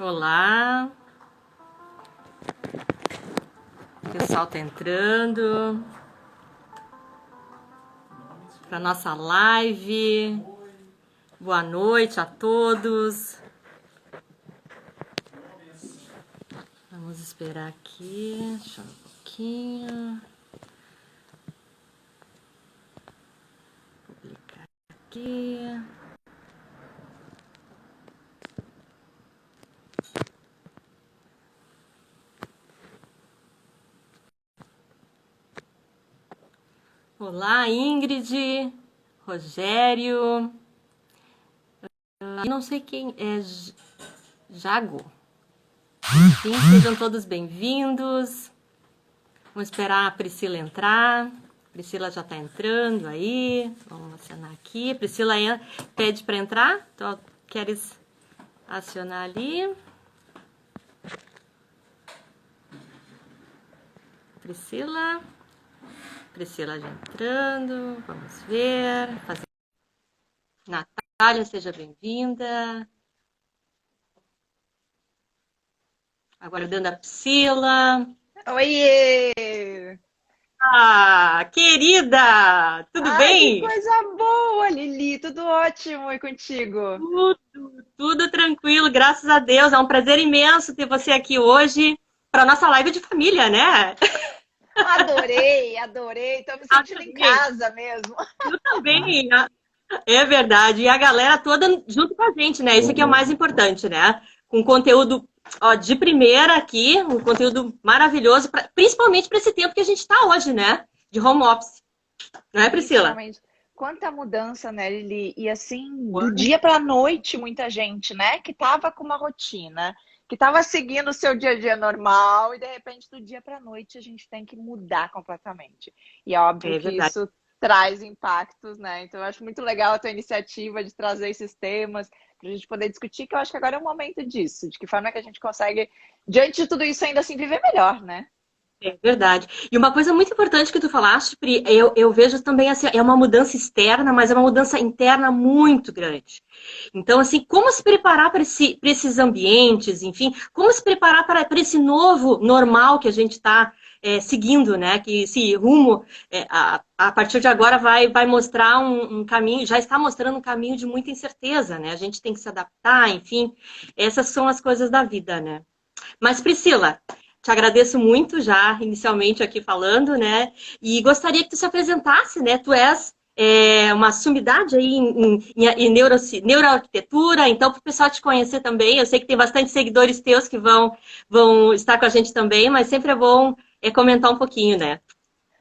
Olá, o pessoal tá entrando para nossa live. Boa noite a todos. Vamos esperar aqui, deixa eu ver um pouquinho. Publicar aqui. Olá, Ingrid, Rogério. Não sei quem é Jago. Enfim, sejam todos bem-vindos. Vamos esperar a Priscila entrar. A Priscila já está entrando aí. Vamos acionar aqui. A Priscila pede para entrar. Então, queres acionar ali? Priscila. Priscila já entrando. Vamos ver. Natália, seja bem-vinda. Aguardando a Priscila. Oiê! Ah, querida! Tudo Ai, que bem? coisa boa, Lili! Tudo ótimo e contigo? Tudo tranquilo, graças a Deus. É um prazer imenso ter você aqui hoje para nossa live de família, né? Adorei, adorei. Tô me sentindo em Adorei. casa mesmo. Eu também. É verdade. E a galera toda junto com a gente, né? Isso aqui é o mais importante, né? Com conteúdo de primeira aqui, um conteúdo maravilhoso, principalmente para esse tempo que a gente está hoje, né? De home office. Não é, Priscila? Principalmente. Quanta mudança, né, Lili? E assim, do dia para a noite, muita gente, né, que tava com uma rotina, que tava seguindo o seu dia a dia normal e de repente do dia para a noite a gente tem que mudar completamente. E é óbvio É que verdade. isso traz impactos, né? Então eu acho muito legal a tua iniciativa de trazer esses temas para a gente poder discutir, que eu acho que agora é o momento disso, de que forma que a gente consegue, diante de tudo isso, ainda assim viver melhor, né? É verdade. E uma coisa muito importante que tu falaste, Pri, eu vejo também assim, é uma mudança externa, mas é uma mudança interna muito grande. Então, assim, como se preparar para esses ambientes, enfim, como se preparar para esse novo normal que a gente está seguindo, né? Que esse rumo, a partir de agora, vai mostrar um caminho, já está mostrando um caminho de muita incerteza, né? A gente tem que se adaptar, enfim, essas são as coisas da vida, né? Mas, Priscila, te agradeço muito já, inicialmente aqui falando, né? E gostaria que tu se apresentasse, né? Tu és uma sumidade aí em neuroarquitetura, então, para o pessoal te conhecer também, eu sei que tem bastante seguidores teus que vão estar com a gente também, mas sempre é bom comentar um pouquinho, né?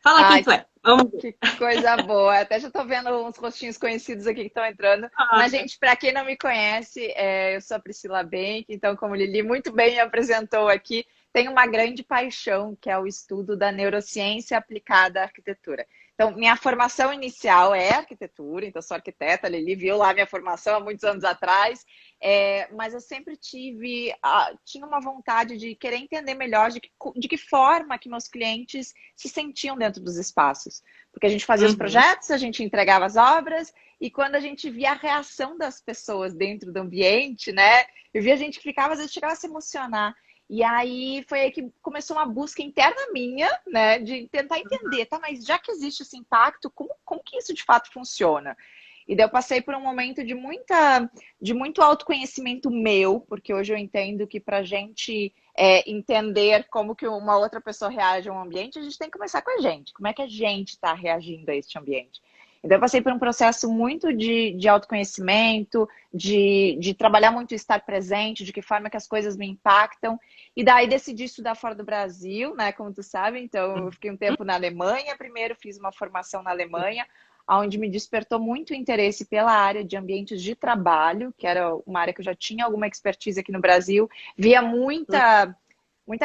Fala quem Ai, tu é. Vamos ver. que coisa boa. Até já tô vendo uns rostinhos conhecidos aqui que estão entrando. Ah, Mas, gente, para quem não me conhece, eu sou a Priscila Benck. Então, como Lili muito bem me apresentou aqui, tenho uma grande paixão, que é o estudo da neurociência aplicada à arquitetura. Então, minha formação inicial é arquitetura, então sou arquiteta, a Lili viu lá minha formação há muitos anos atrás, mas eu sempre tinha uma vontade de querer entender melhor de que forma que meus clientes se sentiam dentro dos espaços. Porque a gente fazia os uhum, projetos, a gente entregava as obras, e quando a gente via a reação das pessoas dentro do ambiente, né? Eu via gente que ficava, às vezes, chegava a se emocionar. E aí foi aí que começou uma busca interna minha, né? De tentar entender, tá? Mas já que existe esse impacto, como que isso de fato funciona? E daí eu passei por um momento de muito autoconhecimento meu, porque hoje eu entendo que para a gente entender como que uma outra pessoa reage a um ambiente, a gente tem que começar com a gente. Como é que a gente está reagindo a este ambiente? Então eu passei por um processo muito de autoconhecimento, de trabalhar muito estar presente, de que forma que as coisas me impactam. E daí decidi estudar fora do Brasil, né? Como tu sabe, então eu fiquei um tempo na Alemanha primeiro, fiz uma formação na Alemanha, onde me despertou muito interesse pela área de ambientes de trabalho, que era uma área que eu já tinha alguma expertise aqui no Brasil, via muita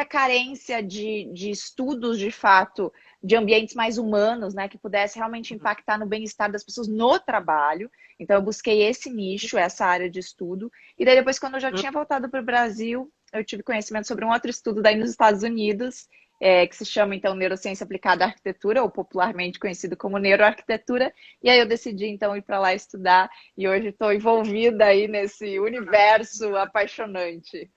carência de estudos, de fato, de ambientes mais humanos, né, que pudesse realmente impactar no bem-estar das pessoas no trabalho. Então, eu busquei esse nicho, essa área de estudo. E daí, depois, quando eu já tinha voltado para o Brasil, eu tive conhecimento sobre um outro estudo daí nos Estados Unidos, que se chama, então, Neurociência Aplicada à Arquitetura, ou popularmente conhecido como neuroarquitetura. E aí eu decidi, então, ir para lá estudar. E hoje estou envolvida aí nesse universo apaixonante.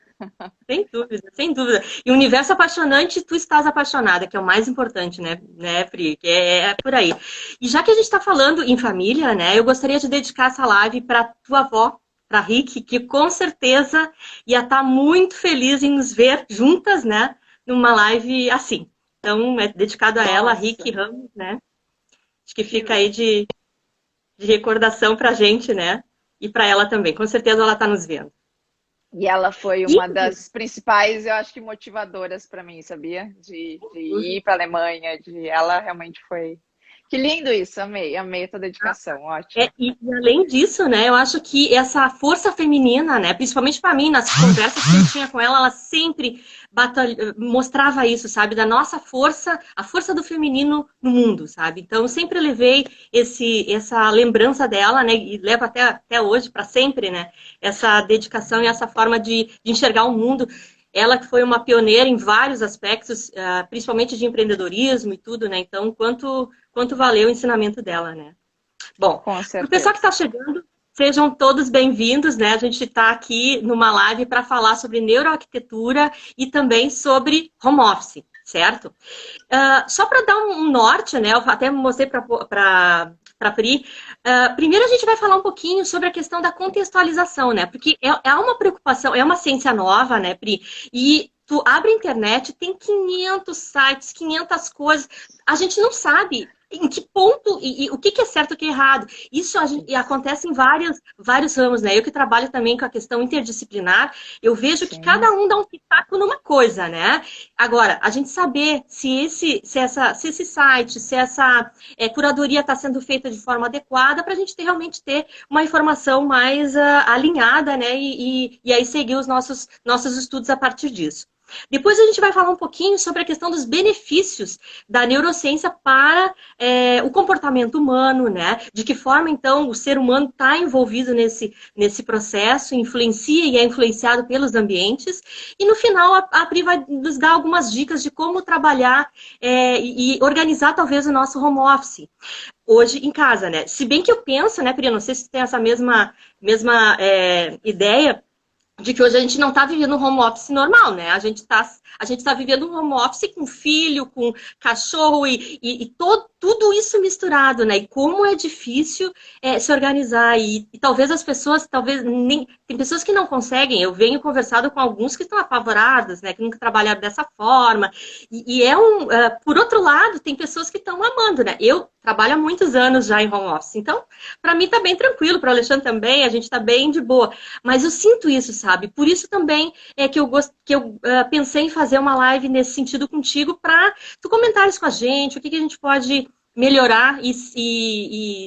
Sem dúvida, sem dúvida. E o universo apaixonante, tu estás apaixonada, que é o mais importante, né, Pri? Que é por aí. E já que a gente está falando em família, né, eu gostaria de dedicar essa live para tua avó, para Rick, que com certeza ia estar muito feliz em nos ver juntas, né, numa live assim. Então, é dedicado a ela, a Rick Nossa, Ramos, né? Acho que que fica aí de recordação para a gente, né? E para ela também. Com certeza ela está nos vendo. E ela foi E uma das principais, eu acho que motivadoras para mim, sabia? De ir para a Alemanha, ela realmente foi. Que lindo isso, amei, amei a tua dedicação, ótimo. e além disso, né, eu acho que essa força feminina, né, principalmente para mim, nas conversas que eu tinha com ela, ela sempre mostrava isso, sabe, da nossa força, a força do feminino no mundo, sabe? Então, eu sempre levei essa lembrança dela, né, e levo até hoje, para sempre, né, essa dedicação e essa forma de enxergar o mundo. Ela que foi uma pioneira em vários aspectos, principalmente de empreendedorismo e tudo, né? Então, quanto valeu o ensinamento dela, né? Bom, Com para o pessoal que certeza. está chegando, sejam todos bem-vindos, né? A gente está aqui numa live para falar sobre neuroarquitetura e também sobre home office, certo? Só para dar um norte, né? Eu até mostrei para Pri. Primeiro a gente vai falar um pouquinho sobre a questão da contextualização, né? Porque é uma preocupação, é uma ciência nova, né, Pri? E tu abre a internet, tem 500 sites, 500 coisas. A gente não sabe em que ponto e o que é certo e o que é errado. Isso e acontece em vários ramos, né? Eu que trabalho também com a questão interdisciplinar, eu vejo que Sim. cada um dá um pitaco numa coisa, né? Agora, a gente saber se esse site, se essa curadoria está sendo feita de forma adequada para a gente realmente ter uma informação mais alinhada, né? E aí seguir os nossos estudos a partir disso. Depois a gente vai falar um pouquinho sobre a questão dos benefícios da neurociência para o comportamento humano, né? De que forma, então, o ser humano está envolvido nesse processo, influencia e é influenciado pelos ambientes. E no final, a Pri vai nos dar algumas dicas de como trabalhar e organizar, talvez, o nosso home office hoje em casa, né? Se bem que eu penso, né, Pri, não sei se você tem essa mesma ideia, de que hoje a gente não está vivendo um home office normal, né? A gente tá vivendo um home office com filho, com cachorro e tudo isso misturado, né? E como é difícil se organizar. E talvez as pessoas, talvez nem. Tem pessoas que não conseguem. Eu venho conversado com alguns que estão apavoradas, né? Que nunca trabalharam dessa forma. Por outro lado, tem pessoas que estão amando, né? Eu trabalho há muitos anos já em home office. Então, para mim tá bem tranquilo, para o Alexandre também, a gente tá bem de boa. Mas eu sinto isso, sabe? Por isso também é que eu pensei em fazer uma live nesse sentido contigo para tu comentares com a gente, o que a gente pode melhorar e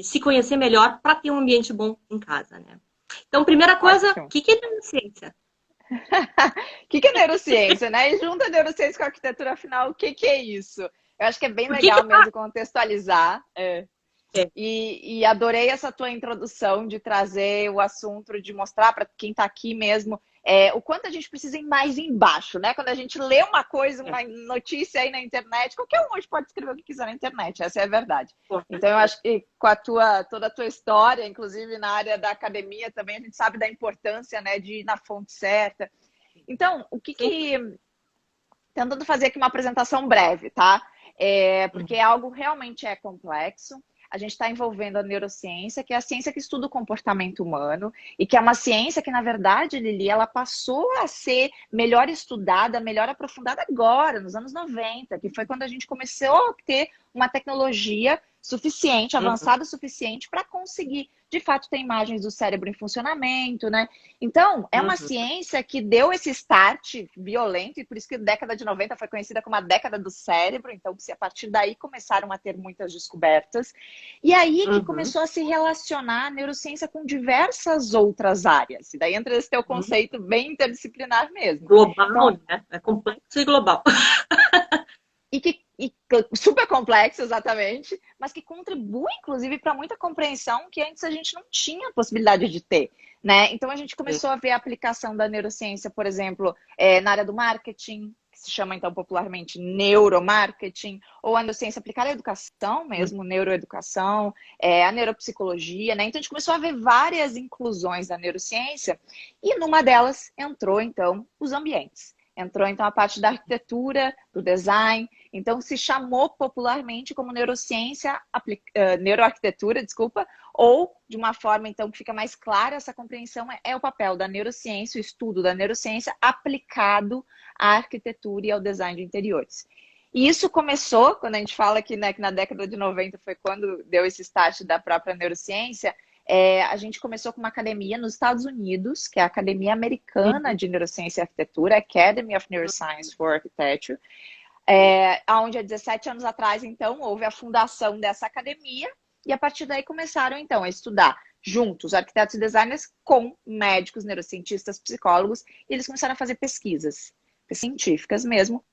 se conhecer melhor para ter um ambiente bom em casa, né? Então, primeira coisa, o Ótimo. que é neurociência? O que é neurociência, né? E junta a neurociência com a arquitetura, afinal, o que é isso? Eu acho que é bem Por que legal mesmo contextualizar. E adorei essa tua introdução de trazer o assunto, de mostrar para quem está aqui mesmo o quanto a gente precisa ir mais embaixo, né? Quando a gente lê uma coisa, uma notícia aí na internet, qualquer um hoje pode escrever o que quiser na internet, essa é a verdade. Então eu acho que com toda a tua história, inclusive na área da academia também, a gente sabe da importância, né, de ir na fonte certa. Então, tentando fazer aqui uma apresentação breve, tá? Porque algo realmente é complexo. A gente está envolvendo a neurociência, que é a ciência que estuda o comportamento humano, e que é uma ciência que, na verdade, Lili, ela passou a ser melhor estudada, melhor aprofundada agora, nos anos 90, que foi quando a gente começou a ter uma tecnologia suficiente, avançada o suficiente para conseguir, de fato, ter imagens do cérebro em funcionamento, né? Então, é uma ciência que deu esse start violento, e por isso que a década de 90 foi conhecida como a década do cérebro, então, se a partir daí começaram a ter muitas descobertas. E aí que começou a se relacionar a neurociência com diversas outras áreas. E daí entra esse teu conceito bem interdisciplinar mesmo. Global, Então, né? É complexo e global. E super complexo, exatamente, mas que contribui, inclusive, para muita compreensão que antes a gente não tinha a possibilidade de ter, né? Então, a gente começou a ver a aplicação da neurociência, por exemplo, na área do marketing, se chama então popularmente neuromarketing, ou a neurociência aplicada à educação mesmo, neuroeducação, a neuropsicologia, né? Então a gente começou a ver várias inclusões da neurociência e numa delas entrou então os ambientes. Entrou então a parte da arquitetura, do design, então se chamou popularmente como neuroarquitetura, desculpa, ou de uma forma então que fica mais clara essa compreensão, é o papel da neurociência, o estudo da neurociência aplicado à arquitetura e ao design de interiores. E isso começou, quando a gente fala aqui, né, que na década de 90 foi quando deu esse start da própria neurociência, a gente começou com uma academia nos Estados Unidos, que é a Academia Americana de Neurociência e Arquitetura, Academy of Neuroscience for Architecture, onde há 17 anos atrás, então, houve a fundação dessa academia, e a partir daí começaram, então, a estudar juntos, arquitetos e designers, com médicos, neurocientistas, psicólogos, e eles começaram a fazer pesquisas científicas mesmo,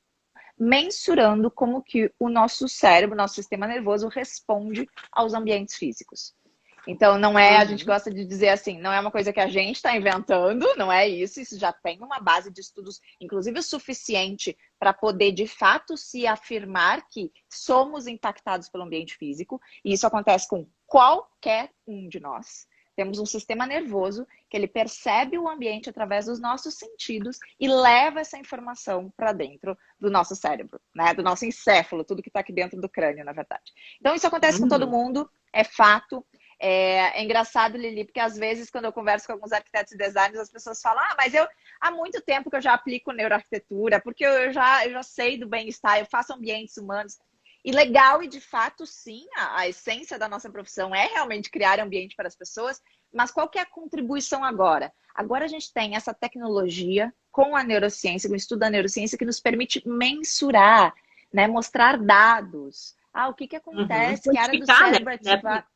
mensurando como que o nosso cérebro, nosso sistema nervoso responde aos ambientes físicos. Então, não é, a gente gosta de dizer assim, não é uma coisa que a gente está inventando, não é isso, isso já tem uma base de estudos, inclusive o suficiente para poder, de fato, se afirmar que somos impactados pelo ambiente físico, e isso acontece com qualquer um de nós. Temos um sistema nervoso que ele percebe o ambiente através dos nossos sentidos e leva essa informação para dentro do nosso cérebro, né? Do nosso encéfalo, tudo que está aqui dentro do crânio, na verdade. Então, isso acontece com todo mundo, é fato. É engraçado, Lili, porque às vezes quando eu converso com alguns arquitetos e designers, as pessoas falam, mas há muito tempo que eu já aplico neuroarquitetura, porque eu já sei do bem-estar, eu faço ambientes humanos. E legal, e de fato, sim, a essência da nossa profissão é realmente criar ambiente para as pessoas, mas qual que é a contribuição agora? Agora a gente tem essa tecnologia com a neurociência, com o estudo da neurociência, que nos permite mensurar, né, mostrar dados. O que acontece, que área do cérebro ativar.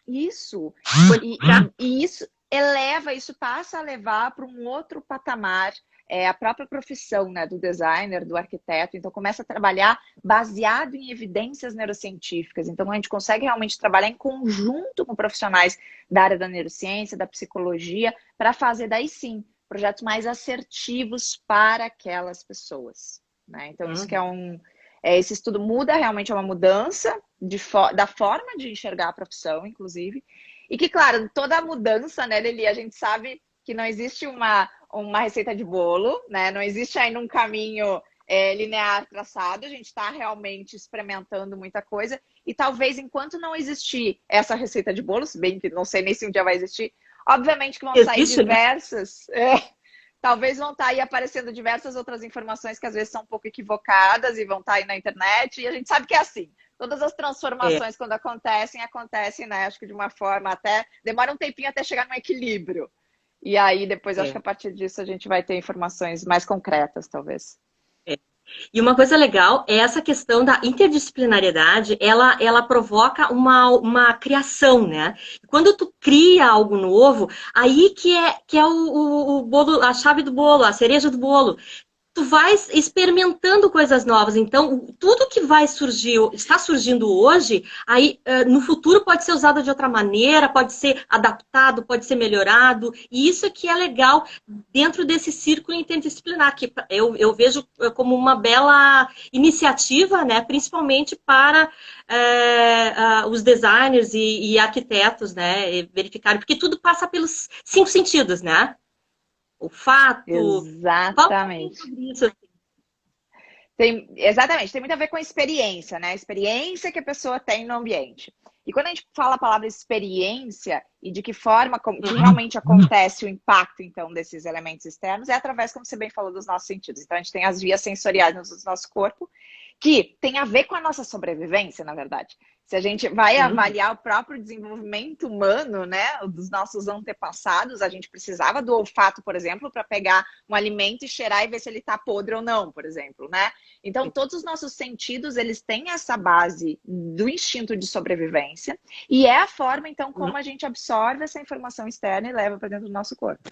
Isso. E isso eleva, isso passa a levar para um outro patamar, a própria profissão, né, do designer, do arquiteto. Então, começa a trabalhar baseado em evidências neurocientíficas. Então, a gente consegue realmente trabalhar em conjunto com profissionais da área da neurociência, da psicologia, para fazer, daí sim, projetos mais assertivos para aquelas pessoas, né? Então, isso que esse estudo muda, realmente é uma mudança da forma de enxergar a profissão, inclusive. E que, claro, toda a mudança, né, Lili, a gente sabe que não existe uma receita de bolo, né? Não existe ainda um caminho linear traçado. A gente está realmente experimentando muita coisa. E talvez, enquanto não existir essa receita de bolo, se bem que não sei nem se um dia vai existir, obviamente que vão sair diversas... Talvez vão estar aí aparecendo diversas outras informações que às vezes são um pouco equivocadas e vão estar aí na internet. E a gente sabe que é assim. Todas as transformações, quando acontecem, né? Acho que de uma forma até... Demora um tempinho até chegar no equilíbrio. E aí, depois, acho que a partir disso a gente vai ter informações mais concretas, talvez. E uma coisa legal é essa questão da interdisciplinariedade, ela provoca uma criação, né? Quando tu cria algo novo, aí que é o bolo, a chave do bolo, a cereja do bolo. Tu vais experimentando coisas novas. Então, tudo que vai surgir, está surgindo hoje, aí no futuro pode ser usado de outra maneira, pode ser adaptado, pode ser melhorado. E isso é que é legal dentro desse círculo interdisciplinar, que eu vejo como uma bela iniciativa, né, principalmente para os designers e arquitetos, né, verificarem, porque tudo passa pelos 5 sentidos, né? Olfato. Exatamente. Exatamente, tem muito a ver com a experiência, né? A experiência que a pessoa tem no ambiente. E quando a gente fala a palavra experiência e de que forma que realmente acontece o impacto, então, desses elementos externos, é através, como você bem falou, dos nossos sentidos. Então, a gente tem as vias sensoriais no nosso corpo, que tem a ver com a nossa sobrevivência, na verdade. Se a gente vai avaliar o próprio desenvolvimento humano, né, dos nossos antepassados, a gente precisava do olfato, por exemplo, para pegar um alimento e cheirar e ver se ele está podre ou não, por exemplo, né? Então, todos os nossos sentidos, eles têm essa base do instinto de sobrevivência e é a forma, então, como a gente absorve essa informação externa e leva para dentro do nosso corpo.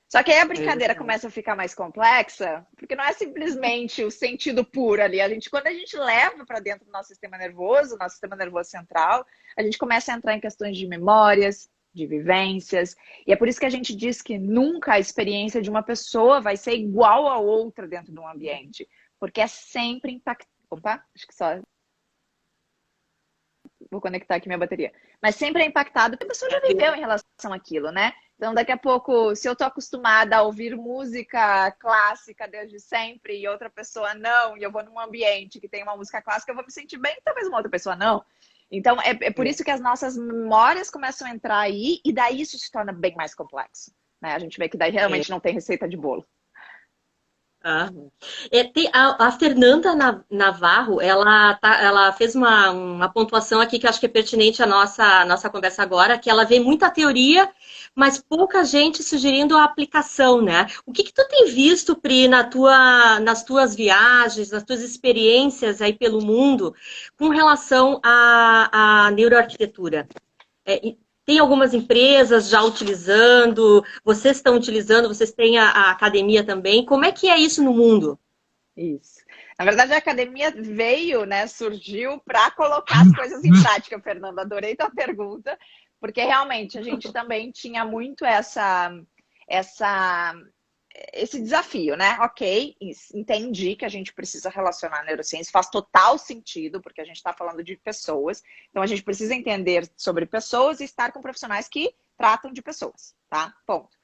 Só que aí a brincadeira começa a ficar mais complexa, porque não é simplesmente o sentido puro ali. Quando a gente leva para dentro do nosso sistema nervoso central, a gente começa a entrar em questões de memórias, de vivências. E é por isso que a gente diz que nunca a experiência de uma pessoa vai ser igual a outra dentro de um ambiente. porque é sempre impactado. Opa, acho que só vou conectar aqui minha bateria. Mas sempre é impactado, porque a pessoa já viveu em relação àquilo, né? Então, daqui a pouco, se eu tô acostumada a ouvir música clássica desde sempre e outra pessoa não, e eu vou num ambiente que tem uma música clássica, eu vou me sentir bem, talvez uma outra pessoa não. Então, é por isso que as nossas memórias começam a entrar aí, e daí isso se torna bem mais complexo, né? A gente vê que daí realmente não tem receita de bolo. Ah. A Fernanda Navarro, ela fez uma pontuação aqui que eu acho que é pertinente à nossa conversa agora, que ela vê muita teoria, mas pouca gente sugerindo a aplicação, né? O que tu tem visto, Pri, nas tuas viagens, nas tuas experiências aí pelo mundo, com relação à neuroarquitetura? Tem algumas empresas já utilizando, vocês estão utilizando, vocês têm a academia também. Como é que é isso no mundo? Isso. Na verdade, a academia veio, né, surgiu para colocar as coisas em prática, Fernanda. Adorei tua pergunta, porque realmente a gente também tinha muito esse desafio, né? Ok, entendi que a gente precisa relacionar a neurociência, faz total sentido, porque a gente está falando de pessoas, então a gente precisa entender sobre pessoas e estar com profissionais que tratam de pessoas, tá? Ponto.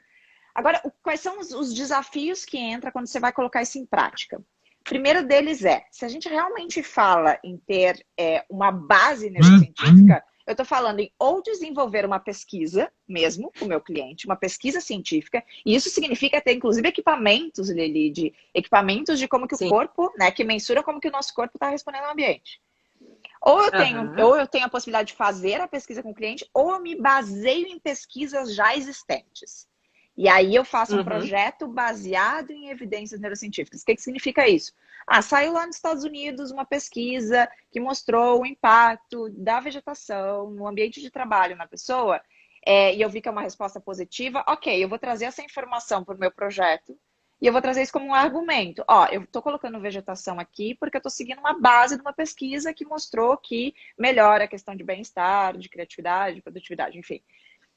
Agora, quais são os desafios que entra quando você vai colocar isso em prática? O primeiro deles é, se a gente realmente fala em ter uma base neurocientífica, eu estou falando em ou desenvolver uma pesquisa mesmo com o meu cliente, uma pesquisa científica, e isso significa ter, inclusive, equipamentos, Lili, equipamentos de como que o corpo, né, que mensuram como que o nosso corpo está respondendo ao ambiente. Ou eu tenho a possibilidade de fazer a pesquisa com o cliente, ou eu me baseio em pesquisas já existentes. E aí eu faço um projeto baseado em evidências neurocientíficas. O que significa isso? Saiu lá nos Estados Unidos uma pesquisa que mostrou o impacto da vegetação no ambiente de trabalho na pessoa, e eu vi que é uma resposta positiva. Ok, eu vou trazer essa informação para o meu projeto e eu vou trazer isso como um argumento. Eu estou colocando vegetação aqui porque eu estou seguindo uma base de uma pesquisa que mostrou que melhora a questão de bem-estar, de criatividade, de produtividade, enfim.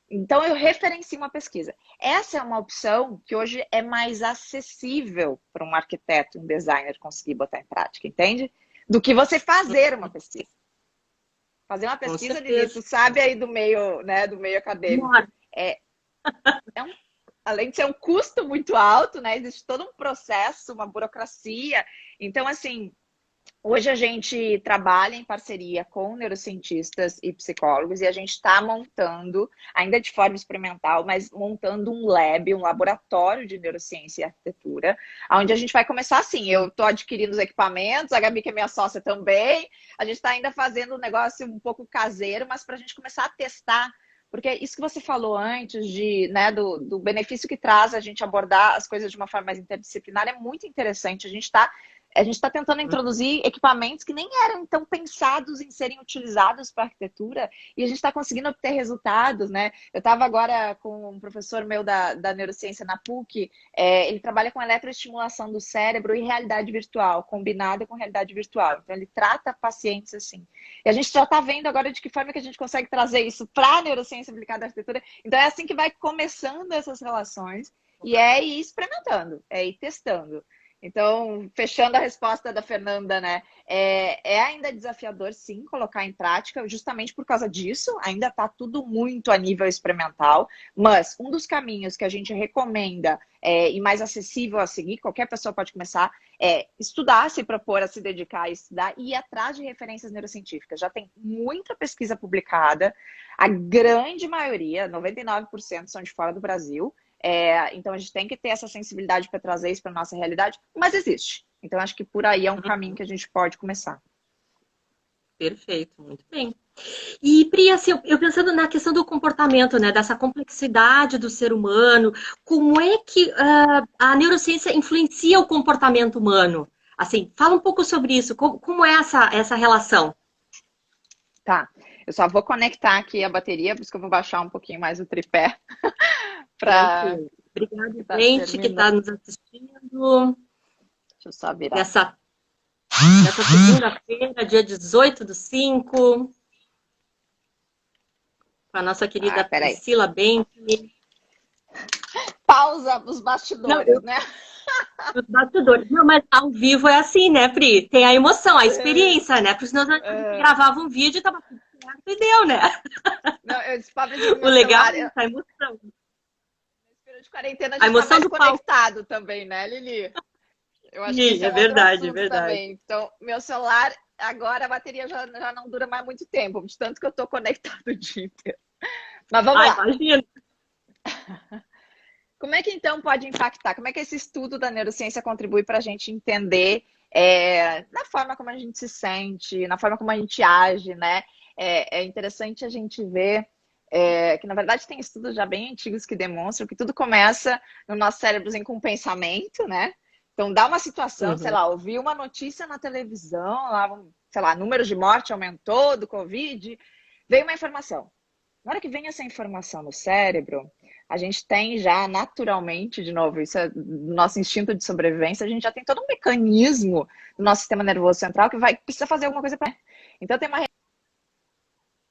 Então, eu referencio uma pesquisa. Essa é uma opção que hoje é mais acessível para um arquiteto, um designer conseguir botar em prática, entende? Do que você fazer uma pesquisa. Fazer uma pesquisa, Lili, tu sabe aí do meio, né, do meio acadêmico. Além de ser um custo muito alto, né, existe todo um processo, uma burocracia. Então, assim, hoje a gente trabalha em parceria com neurocientistas e psicólogos e a gente está montando, ainda de forma experimental, mas montando um lab, um laboratório de neurociência e arquitetura, onde a gente vai começar assim, eu estou adquirindo os equipamentos, a Gabi, que é minha sócia também, a gente está ainda fazendo um negócio um pouco caseiro, mas para a gente começar a testar, porque isso que você falou antes né, do benefício que traz a gente abordar as coisas de uma forma mais interdisciplinar é muito interessante. A gente está tentando introduzir equipamentos que nem eram tão pensados em serem utilizados para arquitetura e a gente está conseguindo obter resultados, né? Eu estava agora com um professor meu da neurociência na PUC, ele trabalha com eletroestimulação do cérebro e realidade virtual, combinada com realidade virtual. Então, ele trata pacientes assim. E a gente já está vendo agora de que forma que a gente consegue trazer isso para a neurociência aplicada à arquitetura. Então, é assim que vai começando essas relações e é ir experimentando, é ir testando. Então, fechando a resposta da Fernanda, né? É ainda desafiador, sim, colocar em prática, justamente por causa disso. Ainda está tudo muito a nível experimental, mas um dos caminhos que a gente recomenda e mais acessível a seguir, qualquer pessoa pode começar, é estudar, se propor a se dedicar a estudar e ir atrás de referências neurocientíficas. Já tem muita pesquisa publicada, a grande maioria, 99%, são de fora do Brasil. Então a gente tem que ter essa sensibilidade para trazer isso para a nossa realidade, mas existe. Então acho que por aí é um caminho que a gente pode começar. Perfeito, muito bem. E, Pri, assim, eu pensando na questão do comportamento, né, dessa complexidade do ser humano, como é que a neurociência influencia o comportamento humano? Assim, fala um pouco sobre isso, como é essa relação? Tá, eu só vou conectar aqui a bateria, por isso que eu vou baixar um pouquinho mais o tripé. Obrigada, gente, que está nos assistindo. Deixa eu só virar. Nessa segunda-feira, dia 18/5, com a nossa querida Priscila Bentley. pausa os Não, bastidores, né? os bastidores. Não, mas ao vivo é assim, né, Pri? Tem a emoção, a experiência, né? Porque senão a gente gravava um vídeo e tava tudo certo e deu, né? Não, eu disse, Fabrício, no O meu legal celular, é isso, a emoção. nesse período de quarentena, a A gente tá emoção mais do palco. conectado também, né, Lili? Eu acho que Sim, esse é é um outro verdade, é assunto verdade. também. Então, meu celular, agora a bateria já não dura mais muito tempo, de tanto que eu tô conectado o dia inteiro. Mas vamos Ah, lá. imagina. Como é que então pode impactar? Como é que esse estudo da neurociência contribui para a gente entender na forma como a gente se sente, na forma como a gente age, né? É interessante a gente ver que, na verdade, tem estudos já bem antigos que demonstram que tudo começa no nosso cérebro com um pensamento, né? Então, dá uma situação, sei Uhum. lá, ouvi uma notícia na televisão, lá, sei lá, número de morte aumentou do Covid, veio uma informação. Na hora que vem essa informação no cérebro, a gente tem já naturalmente, de novo, isso é do nosso instinto de sobrevivência, a gente já tem todo um mecanismo do nosso sistema nervoso central que precisa fazer alguma coisa para. Então tem uma Uhum.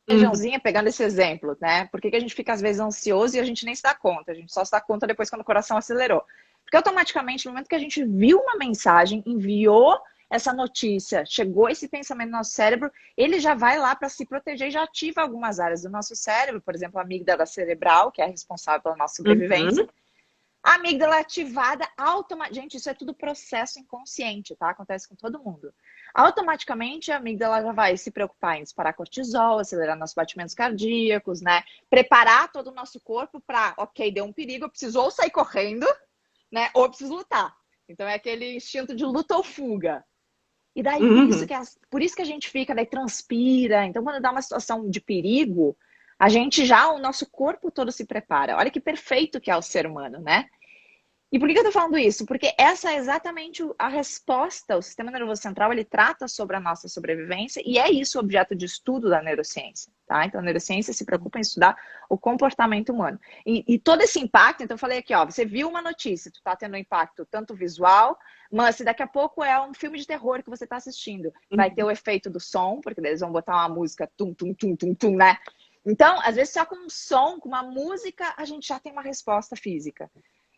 regiãozinha, pegando esse exemplo, né? Por que a gente fica às vezes ansioso e a gente nem se dá conta? A gente só se dá conta depois quando o coração acelerou. Porque automaticamente, no momento que a gente viu uma mensagem, enviou essa notícia, chegou esse pensamento no nosso cérebro, ele já vai lá para se proteger e já ativa algumas áreas do nosso cérebro, por exemplo, a amígdala cerebral, que é responsável pela nossa sobrevivência. Uhum. A amígdala ativada automaticamente. Gente, isso é tudo processo inconsciente, tá? Acontece com todo mundo. Automaticamente a amígdala já vai se preocupar em disparar cortisol, acelerar nossos batimentos cardíacos, né? Preparar todo o nosso corpo para, ok, deu um perigo, eu preciso ou sair correndo, né? Ou eu preciso lutar. Então é aquele instinto de luta ou fuga. E daí, Uhum. por isso que a gente fica, daí transpira. Então, quando dá uma situação de perigo, a gente já, o nosso corpo todo se prepara. Olha que perfeito que é o ser humano, né? E por que eu tô falando isso? Porque essa é exatamente a resposta. O sistema nervoso central, ele trata sobre a nossa sobrevivência e é isso o objeto de estudo da neurociência, tá? Então, a neurociência se preocupa em estudar o comportamento humano. E todo esse impacto, então eu falei aqui, ó, você viu uma notícia, tu tá tendo um impacto tanto visual, mas se daqui a pouco é um filme de terror que você tá assistindo, vai ter o efeito do som, porque eles vão botar uma música tum, tum, tum, tum, tum, né? Então, às vezes, só com um som, com uma música, a gente já tem uma resposta física.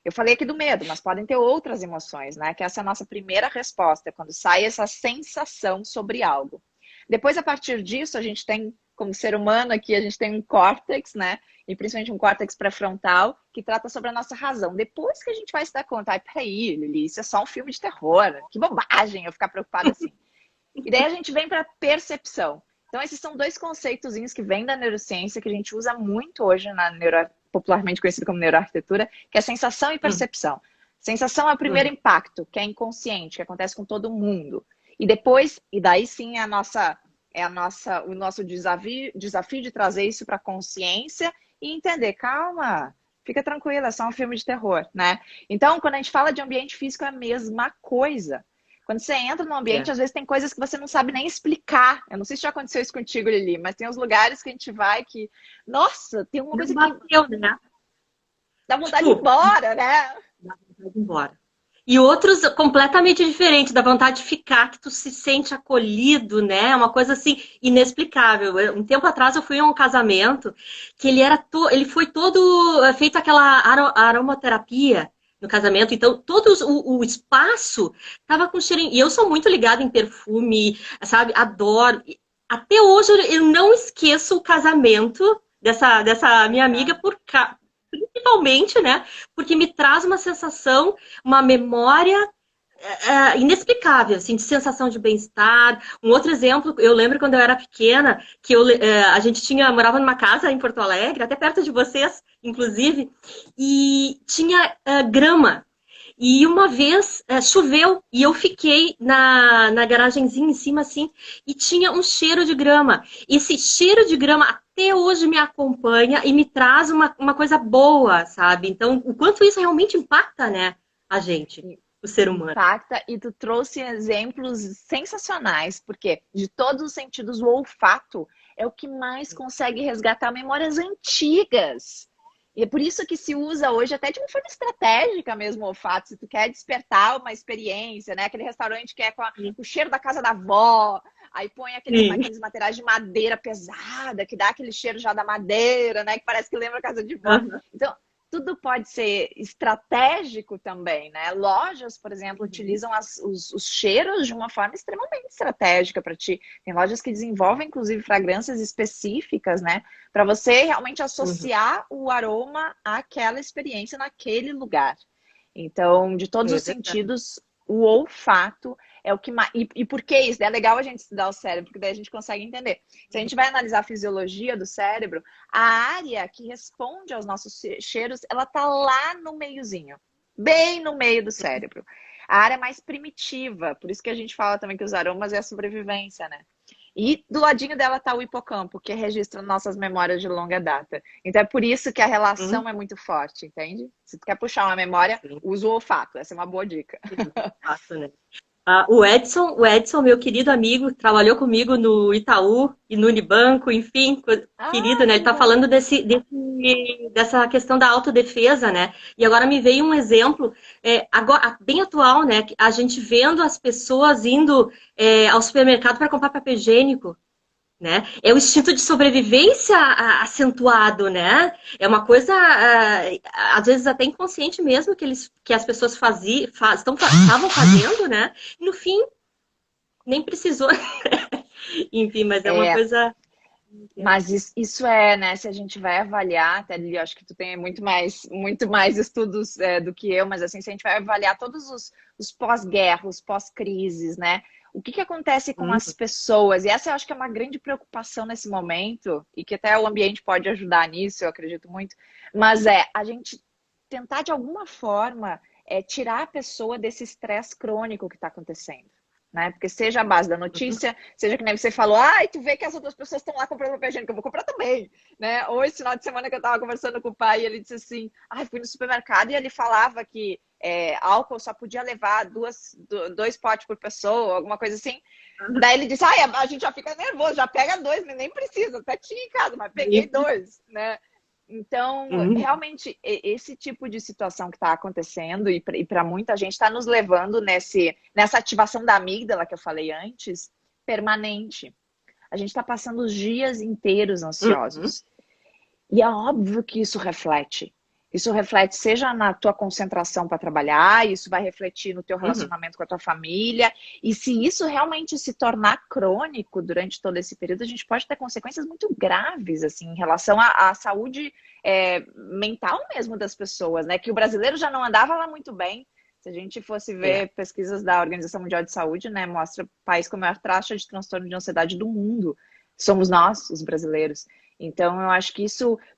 Eu falei aqui do medo, mas podem ter outras emoções, né? Que essa é a nossa primeira resposta, quando sai essa sensação sobre algo. Depois, a partir disso, a gente tem, como ser humano aqui, a gente tem um córtex, né? E principalmente um córtex pré-frontal, que trata sobre a nossa razão. Depois que a gente vai se dar conta, ai, peraí, Lili, isso é só um filme de terror. Que bobagem eu ficar preocupada assim. E daí a gente vem para percepção. Então, esses são dois conceitozinhos que vêm da neurociência, que a gente usa muito hoje na popularmente conhecido como neuroarquitetura, que é sensação e Uhum. percepção. Sensação é o primeiro Uhum. impacto, que é inconsciente, que acontece com todo mundo. E depois, e daí sim o nosso desafio de trazer isso para a consciência e entender, calma, fica tranquila, é só um filme de terror, né? Então, quando a gente fala de ambiente físico, é a mesma coisa. Quando você entra no ambiente, É. às vezes tem coisas que você não sabe nem explicar. Eu não sei se já aconteceu isso contigo, Lili, mas tem uns lugares que a gente vai que, nossa, tem uma Não coisa que bateu, né? dá vontade de ir Tipo, embora, né? dá vontade de ir embora. E outros completamente diferentes, da vontade de ficar, que tu se sente acolhido, né? Uma coisa assim inexplicável. Um tempo atrás eu fui a um casamento que ele foi todo feito aquela aromaterapia no casamento, então todo o espaço tava com cheiro. E eu sou muito ligada em perfume, sabe? Adoro. Até hoje eu não esqueço o casamento dessa minha amiga principalmente, né? Porque me traz uma sensação, uma memória inexplicável, assim, de sensação de bem-estar. Um outro exemplo, eu lembro quando eu era pequena, que a gente morava numa casa em Porto Alegre, até perto de vocês, inclusive, e tinha grama. E uma vez choveu e eu fiquei na garagenzinha em cima, assim, e tinha um cheiro de grama. Esse cheiro de grama até hoje me acompanha e me traz uma coisa boa, sabe? Então, o quanto isso realmente impacta, né, a gente, o ser humano. Impacta, e tu trouxe exemplos sensacionais, porque de todos os sentidos, o olfato é o que mais consegue resgatar memórias antigas. E é por isso que se usa hoje até de uma forma estratégica mesmo o olfato. Se tu quer despertar uma experiência, né? Aquele restaurante que é com o cheiro da casa da avó, aí põe Sim. aqueles materiais de madeira pesada, que dá aquele cheiro já da madeira, né? Que parece que lembra a casa de vó. Uhum. Então, tudo pode ser estratégico também, né? Lojas, por exemplo, utilizam os cheiros de uma forma extremamente estratégica para ti. Tem lojas que desenvolvem, inclusive, fragrâncias específicas, né? Para você realmente Uhum. associar o aroma àquela experiência naquele lugar. Então, de todos É os verdade. sentidos, o olfato é o que mais. E por que isso? É legal a gente estudar o cérebro, porque daí a gente consegue entender. Se a gente vai analisar a fisiologia do cérebro, a área que responde aos nossos cheiros, ela tá lá no meiozinho, bem no meio do cérebro. A área mais primitiva, por isso que a gente fala também que os aromas é a sobrevivência, né? E do ladinho dela está o hipocampo, que registra nossas memórias de longa data. Então é por isso que a Uhum. relação é muito forte, entende? Se tu quer puxar uma memória, Sim, usa o olfato. Essa é uma boa dica. sim, fato, né? O Edson, meu querido amigo, trabalhou comigo no Itaú e no Unibanco, enfim, querido, Ah, né? que Ele está legal. falando dessa questão da autodefesa, né? E agora me veio um exemplo, agora, bem atual, né? A gente vendo as pessoas indo ao supermercado para comprar papel higiênico, né? É o instinto de sobrevivência acentuado, né? É uma coisa, às vezes até inconsciente mesmo, que as pessoas estavam fazendo, né? E no fim, nem precisou. Enfim, mas é uma É, coisa. mas isso é, né? Se a gente vai avaliar, até ali, eu acho que tu tem muito mais estudos do que eu, mas assim, se a gente vai avaliar todos os pós-guerra, os pós-crises, né? O que acontece com Uhum, as pessoas? E essa eu acho que é uma grande preocupação nesse momento, e que até o ambiente pode ajudar nisso, eu acredito muito. Mas a gente tentar de alguma forma tirar a pessoa desse estresse crônico que está acontecendo. Né? Porque seja a base da uhum, notícia, seja que nem você falou, ai, tu vê que as outras pessoas estão lá comprando papel higiênico, eu vou comprar também, né? Ou esse final de semana que eu estava conversando com o pai, e ele disse assim, ai, fui no supermercado e ele falava que álcool só podia levar dois potes por pessoa, alguma coisa assim. Daí ele disse, ai, a gente já fica nervoso, já pega dois, nem precisa, até tinha em casa, mas peguei dois, né? Então, uhum, realmente, esse tipo de situação que está acontecendo e para muita gente está nos levando nessa ativação da amígdala que eu falei antes, permanente. A gente está passando os dias inteiros uhum, ansiosos. E é óbvio que isso reflete. Isso reflete seja na tua concentração para trabalhar, isso vai refletir no teu uhum. relacionamento com a tua família. E se isso realmente se tornar crônico durante todo esse período, a gente pode ter consequências muito graves, assim, em relação à saúde mental mesmo das pessoas, né? Que o brasileiro já não andava lá muito bem. Se a gente fosse É. ver pesquisas da Organização Mundial de Saúde, né, mostra o país com a maior taxa de transtorno de ansiedade do mundo. Somos nós, os brasileiros. Então, eu acho que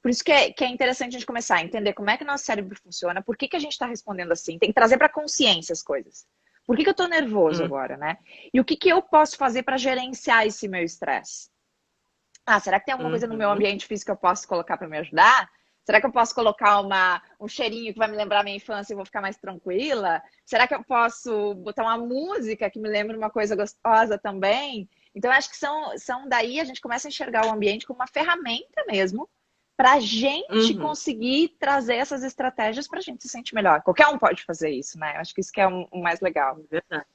por isso que é interessante a gente começar a entender como é que o nosso cérebro funciona, por que a gente está respondendo assim. Tem que trazer para consciência as coisas. Por que eu estou nervoso Uhum, agora, né? E o que eu posso fazer para gerenciar esse meu estresse? Ah, será que tem alguma coisa no meu uhum, ambiente físico que eu posso colocar para me ajudar? Será que eu posso colocar um cheirinho que vai me lembrar minha infância e eu vou ficar mais tranquila? Será que eu posso botar uma música que me lembre uma coisa gostosa também? Então, acho que são daí a gente começa a enxergar o ambiente como uma ferramenta mesmo para a gente uhum. conseguir trazer essas estratégias para a gente se sentir melhor. Qualquer um pode fazer isso, né? Acho que isso que é o mais legal. Verdade.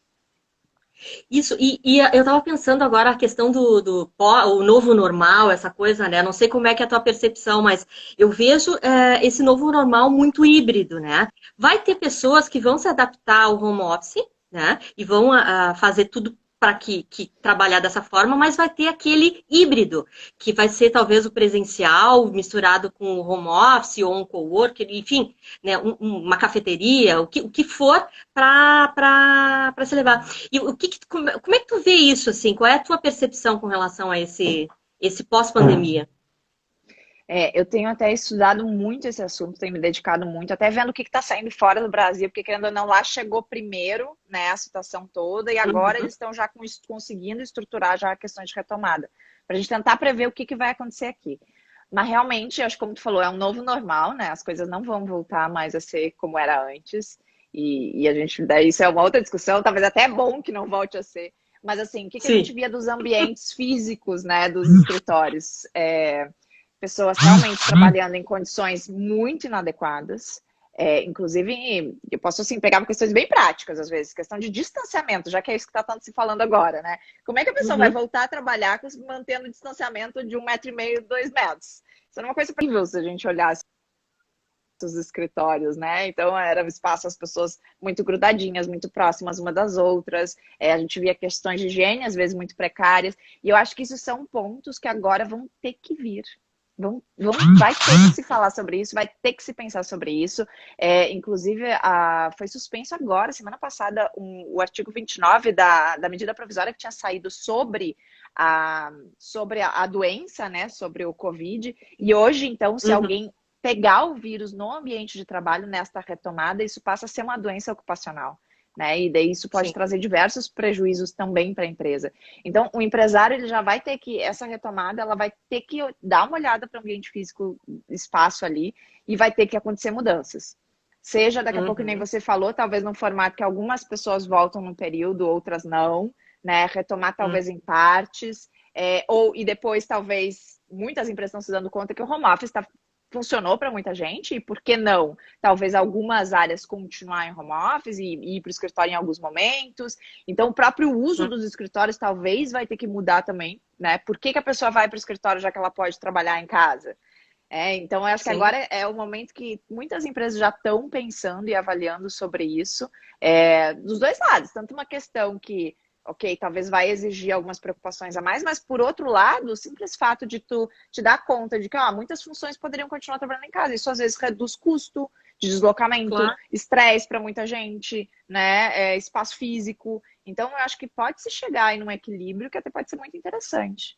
Isso, eu estava pensando agora a questão o novo normal, essa coisa, né? Não sei como é que é a tua percepção, mas eu vejo esse novo normal muito híbrido, né? Vai ter pessoas que vão se adaptar ao home office, né? E vão fazer tudo para que trabalhar dessa forma, mas vai ter aquele híbrido, que vai ser talvez o presencial misturado com o home office ou um coworker, enfim, né? Uma cafeteria, o que for para se levar. E como é que tu vê isso, assim? Qual é a tua percepção com relação a esse pós-pandemia? Eu tenho até estudado muito esse assunto, tenho me dedicado muito, até vendo o que está saindo fora do Brasil, porque querendo ou não, lá chegou primeiro, né, a situação toda, e agora Uhum, eles estão já conseguindo estruturar já questões de retomada, para a gente tentar prever o que vai acontecer aqui. Mas realmente, acho que como tu falou, é um novo normal, né? As coisas não vão voltar mais a ser como era antes, e a gente, daí isso é uma outra discussão, talvez até é bom que não volte a ser. Mas assim, o que a gente sim. via dos ambientes físicos, né, dos escritórios? Pessoas realmente trabalhando em condições muito inadequadas. Inclusive, eu posso assim, pegar por questões bem práticas, às vezes, questão de distanciamento, já que é isso que está tanto se falando agora, né? Como é que a pessoa vai Uhum, voltar a trabalhar mantendo o distanciamento de 1,5 m, 2 metros? Isso é uma coisa horrível se a gente olhar. os escritórios, né? Então era um espaço as pessoas muito grudadinhas, muito próximas uma das outras. A gente via questões de higiene às vezes muito precárias. E eu acho que isso são pontos que agora vão ter que vir. Vai ter que se falar sobre isso, vai ter que se pensar sobre isso. Inclusive, foi suspenso agora, semana passada, o artigo 29 da medida provisória que tinha saído sobre a doença, né? Sobre o Covid. E hoje, então, se alguém pegar o vírus no ambiente de trabalho nesta retomada, isso passa a ser uma doença ocupacional. Né? E daí isso pode trazer diversos prejuízos também para a empresa. Então, o empresário ele já vai ter que, essa retomada, ela vai ter que dar uma olhada para o ambiente físico, espaço ali, e vai ter que acontecer mudanças. Seja, daqui a pouco, que nem você falou, talvez num formato que algumas pessoas voltam num período, outras não, né? Retomar talvez em partes, e depois talvez muitas empresas estão se dando conta que o home office funcionou para muita gente, e por que não? Talvez algumas áreas continuar em home office e ir para o escritório em alguns momentos. Então, o próprio uso dos escritórios talvez vai ter que mudar também, né? Por que a pessoa vai para o escritório já que ela pode trabalhar em casa? Então, eu acho que agora é o momento que muitas empresas já estão pensando e avaliando sobre isso, dos dois lados. Tanto uma questão que ok, talvez vai exigir algumas preocupações a mais, mas por outro lado, o simples fato de tu te dar conta de que muitas funções poderiam continuar trabalhando em casa. Isso às vezes reduz custo de deslocamento, estresse para muita gente, né? Espaço físico. Então, eu acho que pode se chegar aí num equilíbrio que até pode ser muito interessante.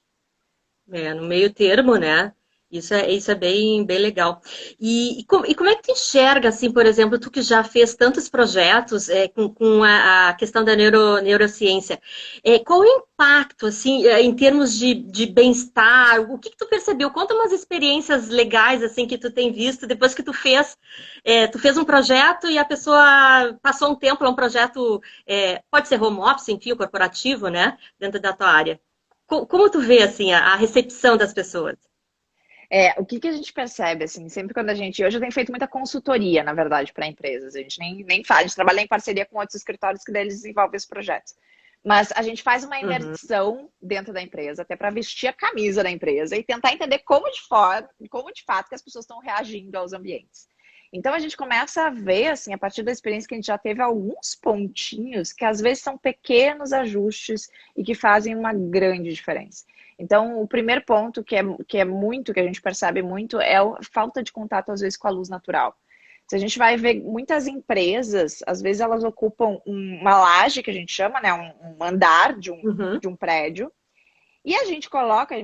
No meio termo, né? Isso é bem legal. E como é que tu enxerga, assim, por exemplo, tu que já fez tantos projetos com a questão da neurociência, qual o impacto, assim, em termos de bem-estar? O que tu percebeu? Conta umas experiências legais, assim, que tu tem visto depois que tu fez um projeto e a pessoa passou um tempo, é um projeto, pode ser home office, enfim, corporativo, né, dentro da tua área. Como tu vê, assim, a recepção das pessoas? O que a gente percebe, assim, sempre quando hoje eu tenho feito muita consultoria, na verdade, para empresas. A gente nem faz, a gente trabalha em parceria com outros escritórios que deles desenvolvem os projetos. Mas a gente faz uma imersão dentro da empresa, até para vestir a camisa da empresa e tentar entender como de fato que as pessoas estão reagindo aos ambientes. Então a gente começa a ver, assim, a partir da experiência que a gente já teve, alguns pontinhos que às vezes são pequenos ajustes e que fazem uma grande diferença. Então, o primeiro ponto que a gente percebe muito, é a falta de contato, às vezes, com a luz natural. Se a gente vai ver muitas empresas, às vezes elas ocupam uma laje, que a gente chama, né, um andar de um prédio, e a gente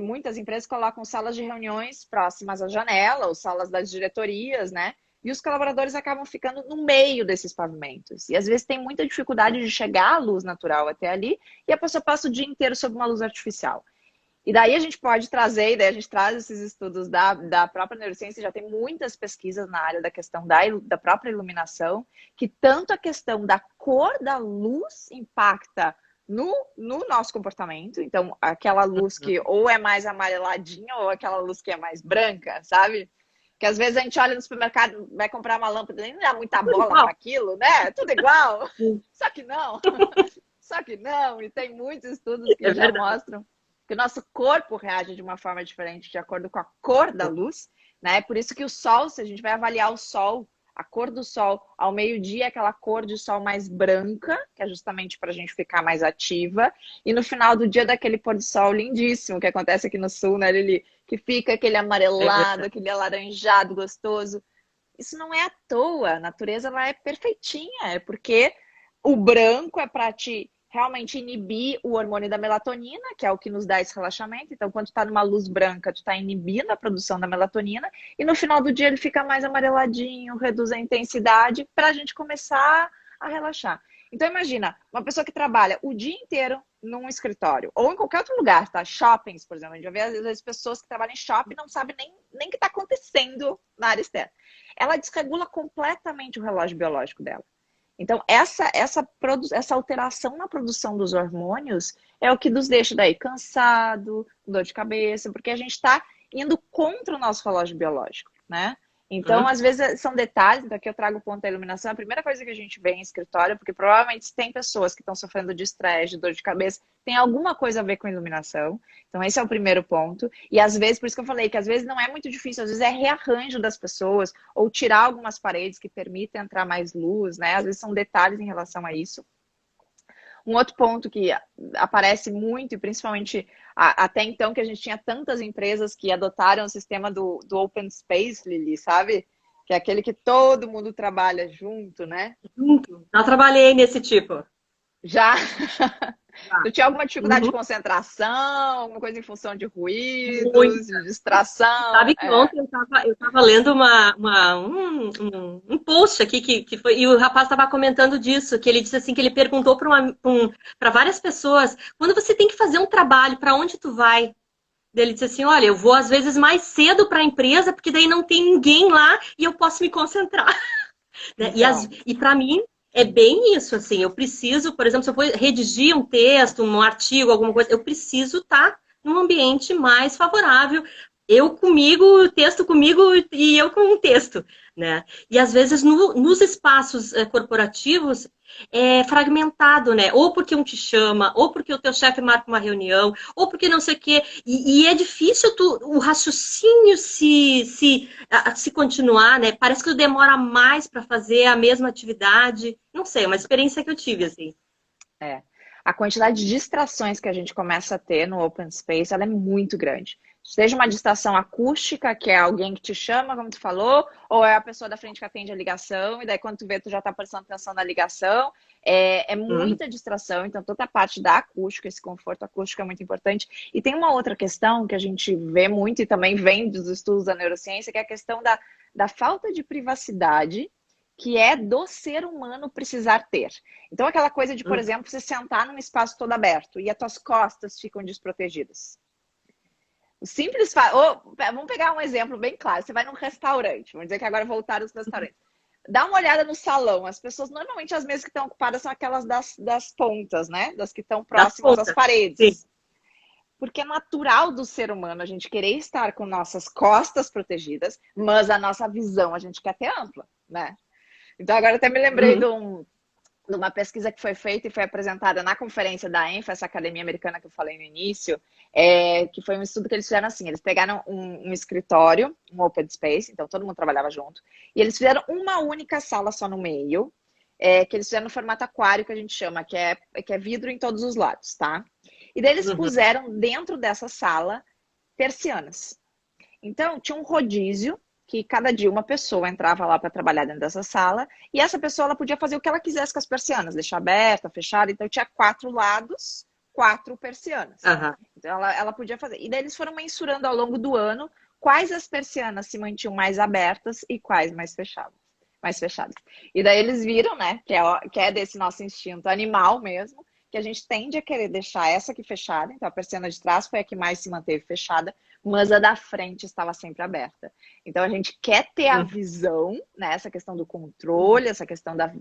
muitas empresas colocam salas de reuniões próximas à janela, ou salas das diretorias, né? E os colaboradores acabam ficando no meio desses pavimentos. E às vezes tem muita dificuldade de chegar à luz natural até ali, e a pessoa passa o dia inteiro sob uma luz artificial. E daí a gente pode trazer, a gente traz esses estudos da própria neurociência, já tem muitas pesquisas na área da questão da própria iluminação, que tanto a questão da cor da luz impacta no nosso comportamento. Então, aquela luz que ou é mais amareladinha ou aquela luz que é mais branca, sabe? Que às vezes a gente olha no supermercado, vai comprar uma lâmpada, nem dá muita bola para aquilo, né? Tudo igual. Só que não. Só que não. E tem muitos estudos que já mostram que o nosso corpo reage de uma forma diferente de acordo com a cor da luz, né? Por isso que o sol, se a gente vai avaliar o sol, a cor do sol ao meio-dia é aquela cor de sol mais branca, que é justamente para a gente ficar mais ativa, e no final do dia daquele pôr do sol lindíssimo, que acontece aqui no sul, né, Lili? Que fica aquele amarelado, aquele alaranjado gostoso. Isso não é à toa, a natureza ela é perfeitinha, é porque o branco é para te realmente inibir o hormônio da melatonina, que é o que nos dá esse relaxamento. Então, quando tu tá numa luz branca, tu tá inibindo a produção da melatonina, e no final do dia ele fica mais amareladinho, reduz a intensidade, para a gente começar a relaxar. Então, imagina, uma pessoa que trabalha o dia inteiro num escritório, ou em qualquer outro lugar, tá? Shoppings, por exemplo. A gente já vê, às vezes, pessoas que trabalham em shopping não sabem nem o que está acontecendo na área externa. Ela desregula completamente o relógio biológico dela. Então, essa alteração na produção dos hormônios é o que nos deixa daí cansado, dor de cabeça, porque a gente está indo contra o nosso relógio biológico, né? Então, às vezes, são detalhes. Então, aqui eu trago o ponto da iluminação. A primeira coisa que a gente vê em escritório, porque provavelmente tem pessoas que estão sofrendo de estresse, de dor de cabeça, tem alguma coisa a ver com iluminação. Então, esse é o primeiro ponto. E, às vezes, por isso que eu falei, que às vezes não é muito difícil. Às vezes é rearranjo das pessoas, ou tirar algumas paredes que permitem entrar mais luz, né? Às vezes são detalhes em relação a isso. Um outro ponto que aparece muito, e principalmente até então, que a gente tinha tantas empresas que adotaram o sistema do Open Space, Lili, sabe? Que é aquele que todo mundo trabalha junto, né? Junto. Já trabalhei nesse tipo. Já? Já. Tu tinha alguma dificuldade de Uhum. concentração, alguma coisa em função de ruídos, Muito. de distração? Sabe que ontem eu tava lendo um post aqui que foi, e o rapaz estava comentando disso, que ele disse assim, que ele perguntou para várias pessoas, quando você tem que fazer um trabalho, para onde tu vai? Daí ele disse assim, olha, eu vou às vezes mais cedo para a empresa, porque daí não tem ninguém lá e eu posso me concentrar. Né? Então, E para mim é bem isso, assim, eu preciso, por exemplo, se eu for redigir um texto, um artigo, alguma coisa, eu preciso estar num ambiente mais favorável. Eu comigo, o texto comigo e eu com um texto, né? E às vezes nos espaços corporativos é fragmentado, né? Ou porque um te chama, ou porque o teu chefe marca uma reunião, ou porque não sei o quê. E é difícil o raciocínio se continuar, né? Parece que demora mais para fazer a mesma atividade. Não sei, é uma experiência que eu tive, assim. é. A quantidade de distrações que a gente começa a ter no open space, ela é muito grande. Seja uma distração acústica, que é alguém que te chama, como tu falou, ou é a pessoa da frente que atende a ligação, e daí quando tu vê, tu já tá prestando atenção na ligação. É Uhum. muita distração, então toda a parte da acústica, esse conforto acústico é muito importante. E tem uma outra questão que a gente vê muito, e também vem dos estudos da neurociência, que é a questão da falta de privacidade, que é do ser humano precisar ter. Então, aquela coisa de, por Uhum. exemplo, você sentar num espaço todo aberto e as tuas costas ficam desprotegidas. O simples vamos pegar um exemplo bem claro. Você vai num restaurante, vamos dizer que agora voltaram os restaurantes. Dá uma olhada no salão. As pessoas, normalmente, as mesas que estão ocupadas são aquelas das pontas, né? Das que estão Das próximas às pontas. Sim. paredes. Porque é natural do ser humano a gente querer estar com nossas costas protegidas, mas a nossa visão a gente quer ter ampla, né? Então, agora até me lembrei Uhum. de uma pesquisa que foi feita e foi apresentada na conferência da ENFA, essa academia americana que eu falei no início, que foi um estudo que eles fizeram assim, eles pegaram um escritório, um open space, então todo mundo trabalhava junto, e eles fizeram uma única sala só no meio, que eles fizeram no formato aquário, que a gente chama, que é vidro em todos os lados, tá? E daí eles Uhum. puseram dentro dessa sala persianas. Então, tinha um rodízio, que cada dia uma pessoa entrava lá para trabalhar dentro dessa sala, e essa pessoa ela podia fazer o que ela quisesse com as persianas, deixar aberta, fechada, então tinha 4 lados, 4 persianas. Uhum. Então ela podia fazer. E daí eles foram mensurando ao longo do ano quais as persianas se mantinham mais abertas e quais mais fechadas. Mais fechadas. E daí eles viram, né, que é desse nosso instinto animal mesmo, que a gente tende a querer deixar essa aqui fechada, então a persiana de trás foi a que mais se manteve fechada, mas a da frente estava sempre aberta. Então a gente quer ter a Uhum. visão, né, essa questão do controle, essa questão da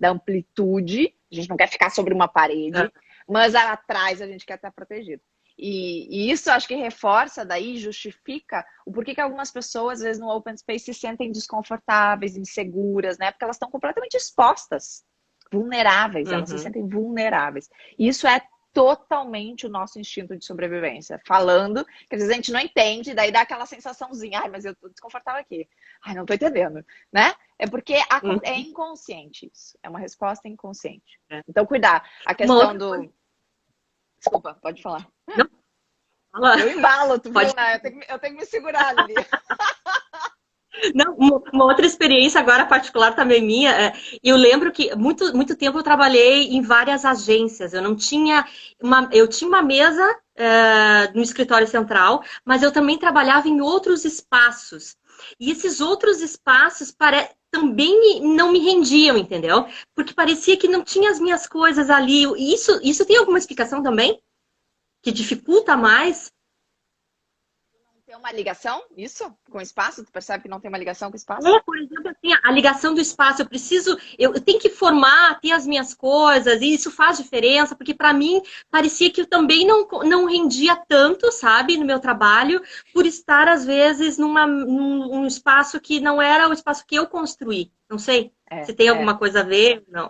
amplitude, a gente não quer ficar sobre uma parede, mas atrás a gente quer estar protegido. E isso acho que reforça daí, justifica o porquê que algumas pessoas, às vezes, no open space se sentem desconfortáveis, inseguras, né? Porque elas estão completamente expostas, vulneráveis, elas se Uhum. sentem vulneráveis. E isso é totalmente o nosso instinto de sobrevivência. Falando, que às vezes a gente não entende, daí dá aquela sensaçãozinha, ai, mas eu tô desconfortável aqui. Ai, não tô entendendo, né? É porque Uhum. é inconsciente isso. É uma resposta inconsciente. É. Então, cuidar. A Uma questão outra coisa. do... Desculpa, pode falar. Não, fala. Eu embalo, tu viu, Pode. né? Eu tenho que me segurar ali. Não, uma outra experiência agora particular também minha, eu lembro que muito tempo eu trabalhei em várias agências. Eu não tinha eu tinha uma mesa no escritório central, mas eu também trabalhava em outros espaços. E esses outros espaços também não me rendiam, entendeu? Porque parecia que não tinha as minhas coisas ali. Isso tem alguma explicação também? Que dificulta mais? Tem uma ligação, isso? Com o espaço? Tu percebe que não tem uma ligação com o espaço? Por exemplo, assim, a ligação do espaço, eu tenho que formar, ter as minhas coisas, e isso faz diferença, porque para mim parecia que eu também não rendia tanto, sabe, no meu trabalho, por estar, às vezes, num espaço que não era o espaço que eu construí. Não sei se tem alguma coisa a ver, não.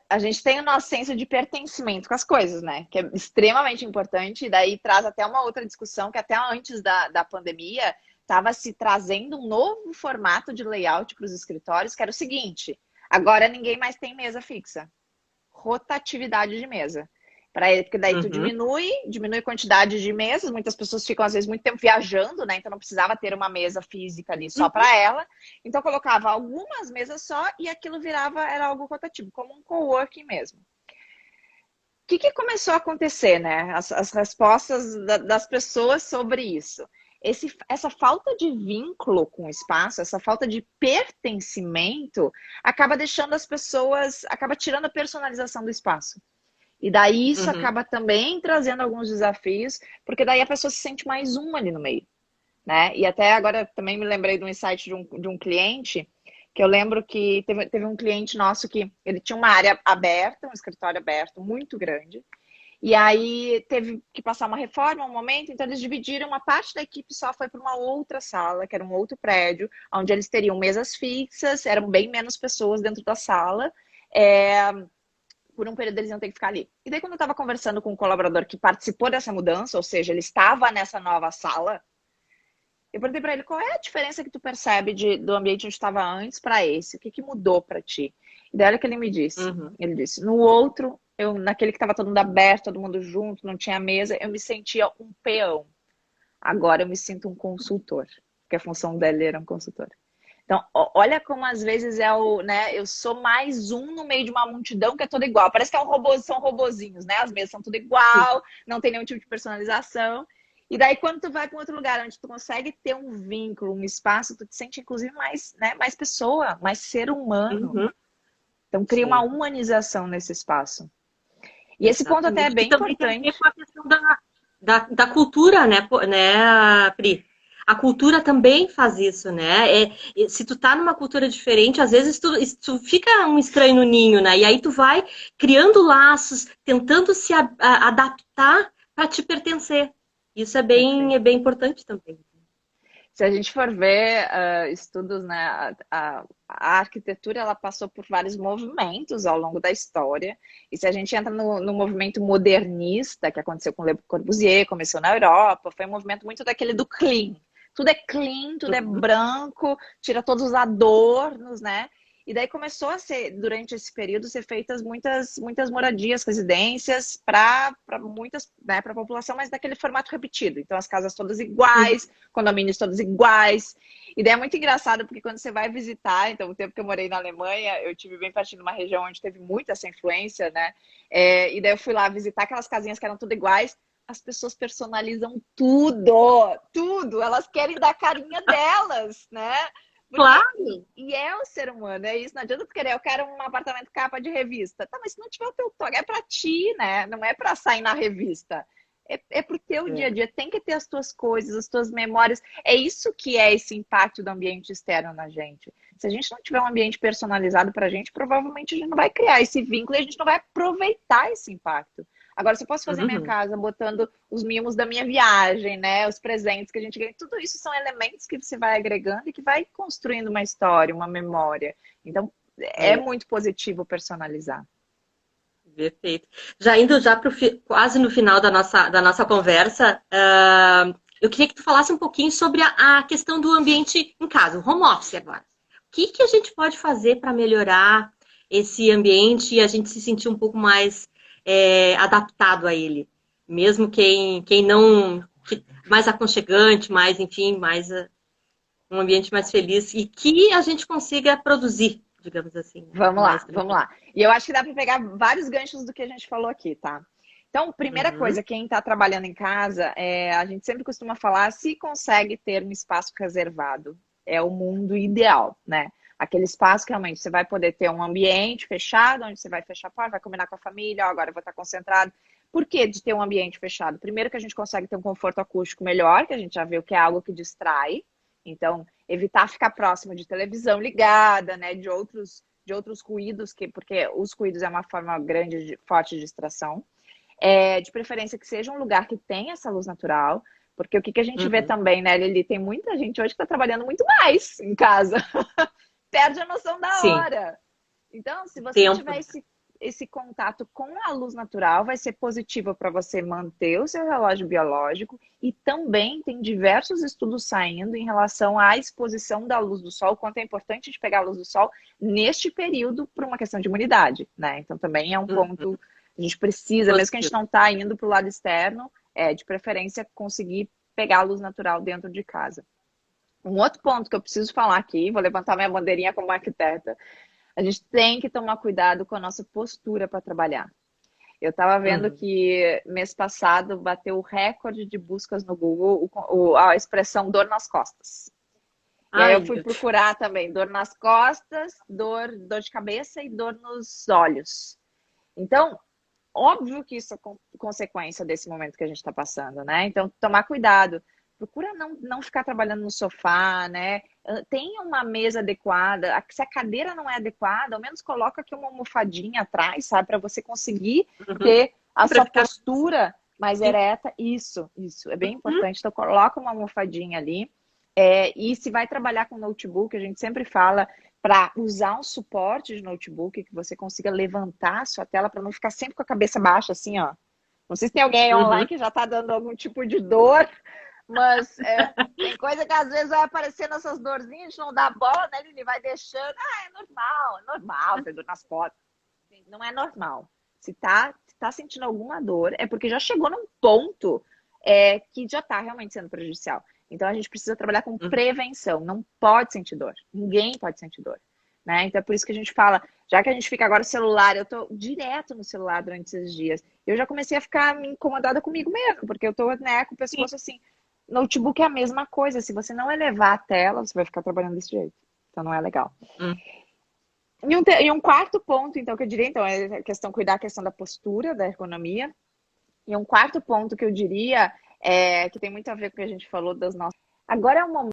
A gente tem o nosso senso de pertencimento com as coisas, né? Que é extremamente importante, e daí traz até uma outra discussão que até antes da pandemia estava se trazendo um novo formato de layout para os escritórios, que era o seguinte: agora ninguém mais tem mesa fixa. Rotatividade de mesa. Porque daí tu diminui a quantidade de mesas, muitas pessoas ficam às vezes muito tempo viajando, né? Então não precisava ter uma mesa física ali só para ela. Então colocava algumas mesas só e aquilo era algo rotativo, como um coworking mesmo. O que começou a acontecer, né? As respostas das pessoas sobre isso. Essa falta de vínculo com o espaço, essa falta de pertencimento, acaba deixando as pessoas, acaba tirando a personalização do espaço. E daí isso acaba também trazendo alguns desafios, porque daí a pessoa se sente mais uma ali no meio, né? E até agora também me lembrei de um insight de um cliente, que eu lembro que teve um cliente nosso que ele tinha uma área aberta, um escritório aberto, muito grande, e aí teve que passar uma reforma, um momento, então eles dividiram, uma parte da equipe só foi para uma outra sala, que era um outro prédio, onde eles teriam mesas fixas, eram bem menos pessoas dentro da sala, por um período eles iam ter que ficar ali. E daí, quando eu estava conversando com um colaborador que participou dessa mudança, ou seja, ele estava nessa nova sala, eu perguntei para ele: qual é a diferença que tu percebe do ambiente onde estava antes para esse? O que mudou para ti? E daí, olha o que ele me disse. Ele disse: no outro, naquele que estava todo mundo aberto, todo mundo junto, não tinha mesa, eu me sentia um peão. Agora eu me sinto um consultor, porque a função dele era um consultor. Então, olha como às vezes né? Eu sou mais um no meio de uma multidão que é toda igual. Parece que são robozinhos, né? As mesas são tudo igual, não tem nenhum tipo de personalização. E daí, quando tu vai para um outro lugar onde tu consegue ter um vínculo, um espaço, tu te sente, inclusive, mais, né? Mais pessoa, mais ser humano. Então, cria uma humanização nesse espaço. E esse ponto até é bem importante. Também tem a ver com a questão da cultura, né, Pri? A cultura também faz isso, né? Se tu tá numa cultura diferente, às vezes tu fica um estranho no ninho, né? E aí tu vai criando laços, tentando se adaptar para te pertencer. Isso é bem importante também. Se a gente for ver estudos, né, a arquitetura ela passou por vários movimentos ao longo da história. E se a gente entra no movimento modernista, que aconteceu com Le Corbusier, começou na Europa, foi um movimento muito daquele do clean. Tudo é clean, tudo é branco, tira todos os adornos, né? E daí começou a ser, durante esse período, ser feitas muitas moradias, residências para muitas, né, para a população, mas daquele formato repetido. Então, as casas todas iguais, condomínios todos iguais. E daí é muito engraçado, porque quando você vai visitar, então, o tempo que eu morei na Alemanha, eu tive bem pertinho de uma região onde teve muita essa influência, né? E daí eu fui lá visitar aquelas casinhas que eram tudo iguais. As pessoas personalizam tudo. Elas querem dar a carinha delas, né? Porque, claro! E é o ser humano, é isso. Não adianta tu querer, eu quero um apartamento capa de revista. Tá, mas se não tiver o teu toque, é pra ti, né? Não é pra sair na revista. É pro teu dia a dia. Tem que ter as tuas coisas, as tuas memórias. É isso que é esse impacto do ambiente externo na gente. Se a gente não tiver um ambiente personalizado pra gente, provavelmente a gente não vai criar esse vínculo e a gente não vai aproveitar esse impacto. Agora, se eu posso fazer minha casa botando os mimos da minha viagem, né? Os presentes que a gente ganha, tudo isso são elementos que você vai agregando e que vai construindo uma história, uma memória. Então, é muito positivo personalizar. Perfeito. Já indo quase no final da nossa conversa, eu queria que tu falasse um pouquinho sobre a questão do ambiente em casa, o home office agora. O que a gente pode fazer para melhorar esse ambiente e a gente se sentir um pouco mais adaptado a ele? Mesmo quem não... mais aconchegante, mais, enfim, mais um ambiente mais feliz e que a gente consiga produzir, digamos assim. Vamos lá. E eu acho que dá para pegar vários ganchos do que a gente falou aqui, tá? Então, primeira coisa, quem está trabalhando em casa, a gente sempre costuma falar, se consegue ter um espaço reservado, é o mundo ideal, né? Aquele espaço que realmente você vai poder ter um ambiente fechado, onde você vai fechar a porta, vai combinar com a família, agora eu vou estar concentrado. Por que de ter um ambiente fechado? Primeiro que a gente consegue ter um conforto acústico melhor, que a gente já viu que é algo que distrai. Então, evitar ficar próximo de televisão ligada, né? De outros ruídos, porque os ruídos é uma forma grande, forte de distração. De preferência que seja um lugar que tenha essa luz natural, porque o que a gente vê Uhum. também, né, Lili? Tem muita gente hoje que está trabalhando muito mais em casa. Perde a noção da Sim, hora. Então, se você tempo. tiver esse contato com a luz natural, vai ser positivo para você manter o seu relógio biológico e também tem diversos estudos saindo em relação à exposição da luz do sol, quanto é importante de pegar a luz do sol neste período por uma questão de imunidade, né? Então também é um Uhum. ponto, a gente precisa, mesmo que a gente Positivo. não está indo para o lado externo, de preferência conseguir pegar a luz natural dentro de casa. Um outro ponto que eu preciso falar aqui, vou levantar minha bandeirinha como arquiteta, a gente tem que tomar cuidado com a nossa postura para trabalhar. Eu estava vendo Uhum. que mês passado bateu o recorde de buscas no Google a expressão dor nas costas. E aí eu Ai, fui meu Deus. procurar também dor nas costas, dor de cabeça e dor nos olhos. Então, óbvio que isso é consequência desse momento que a gente está passando, né? Então, tomar cuidado. Procura não ficar trabalhando no sofá, né? Tenha uma mesa adequada. Se a cadeira não é adequada, ao menos coloca aqui uma almofadinha atrás, sabe? Para você conseguir Uhum. ter a Para sua ficar postura mais assim. ereta. Isso é bem Uhum. importante. Então, coloca uma almofadinha ali. E se vai trabalhar com notebook, a gente sempre fala para usar um suporte de notebook que você consiga levantar a sua tela para não ficar sempre com a cabeça baixa, assim, ó. Não sei se tem alguém aí online Uhum. que já está dando algum tipo de dor, mas tem coisa que às vezes vai aparecendo essas dorzinhas, a gente não dá bola, né? Ele vai deixando. Ah, é normal ter dor nas costas. Não é normal. Se tá sentindo alguma dor, é porque já chegou num ponto que já está realmente sendo prejudicial. Então a gente precisa trabalhar com Uhum. prevenção. Não pode sentir dor. Ninguém pode sentir dor. Né? Então é por isso que a gente fala, já que a gente fica agora no celular, eu tô direto no celular durante esses dias. Eu já comecei a ficar me incomodada comigo mesmo, porque eu tô, né, com o Sim. pescoço assim. Notebook é a mesma coisa. Se você não elevar a tela, você vai ficar trabalhando desse jeito. Então não é legal. Uhum. E um quarto ponto, então, que eu diria, então, é a questão, cuidar da questão da postura, da ergonomia. E um quarto ponto que eu diria que tem muito a ver com o que a gente falou das nossas. Agora é um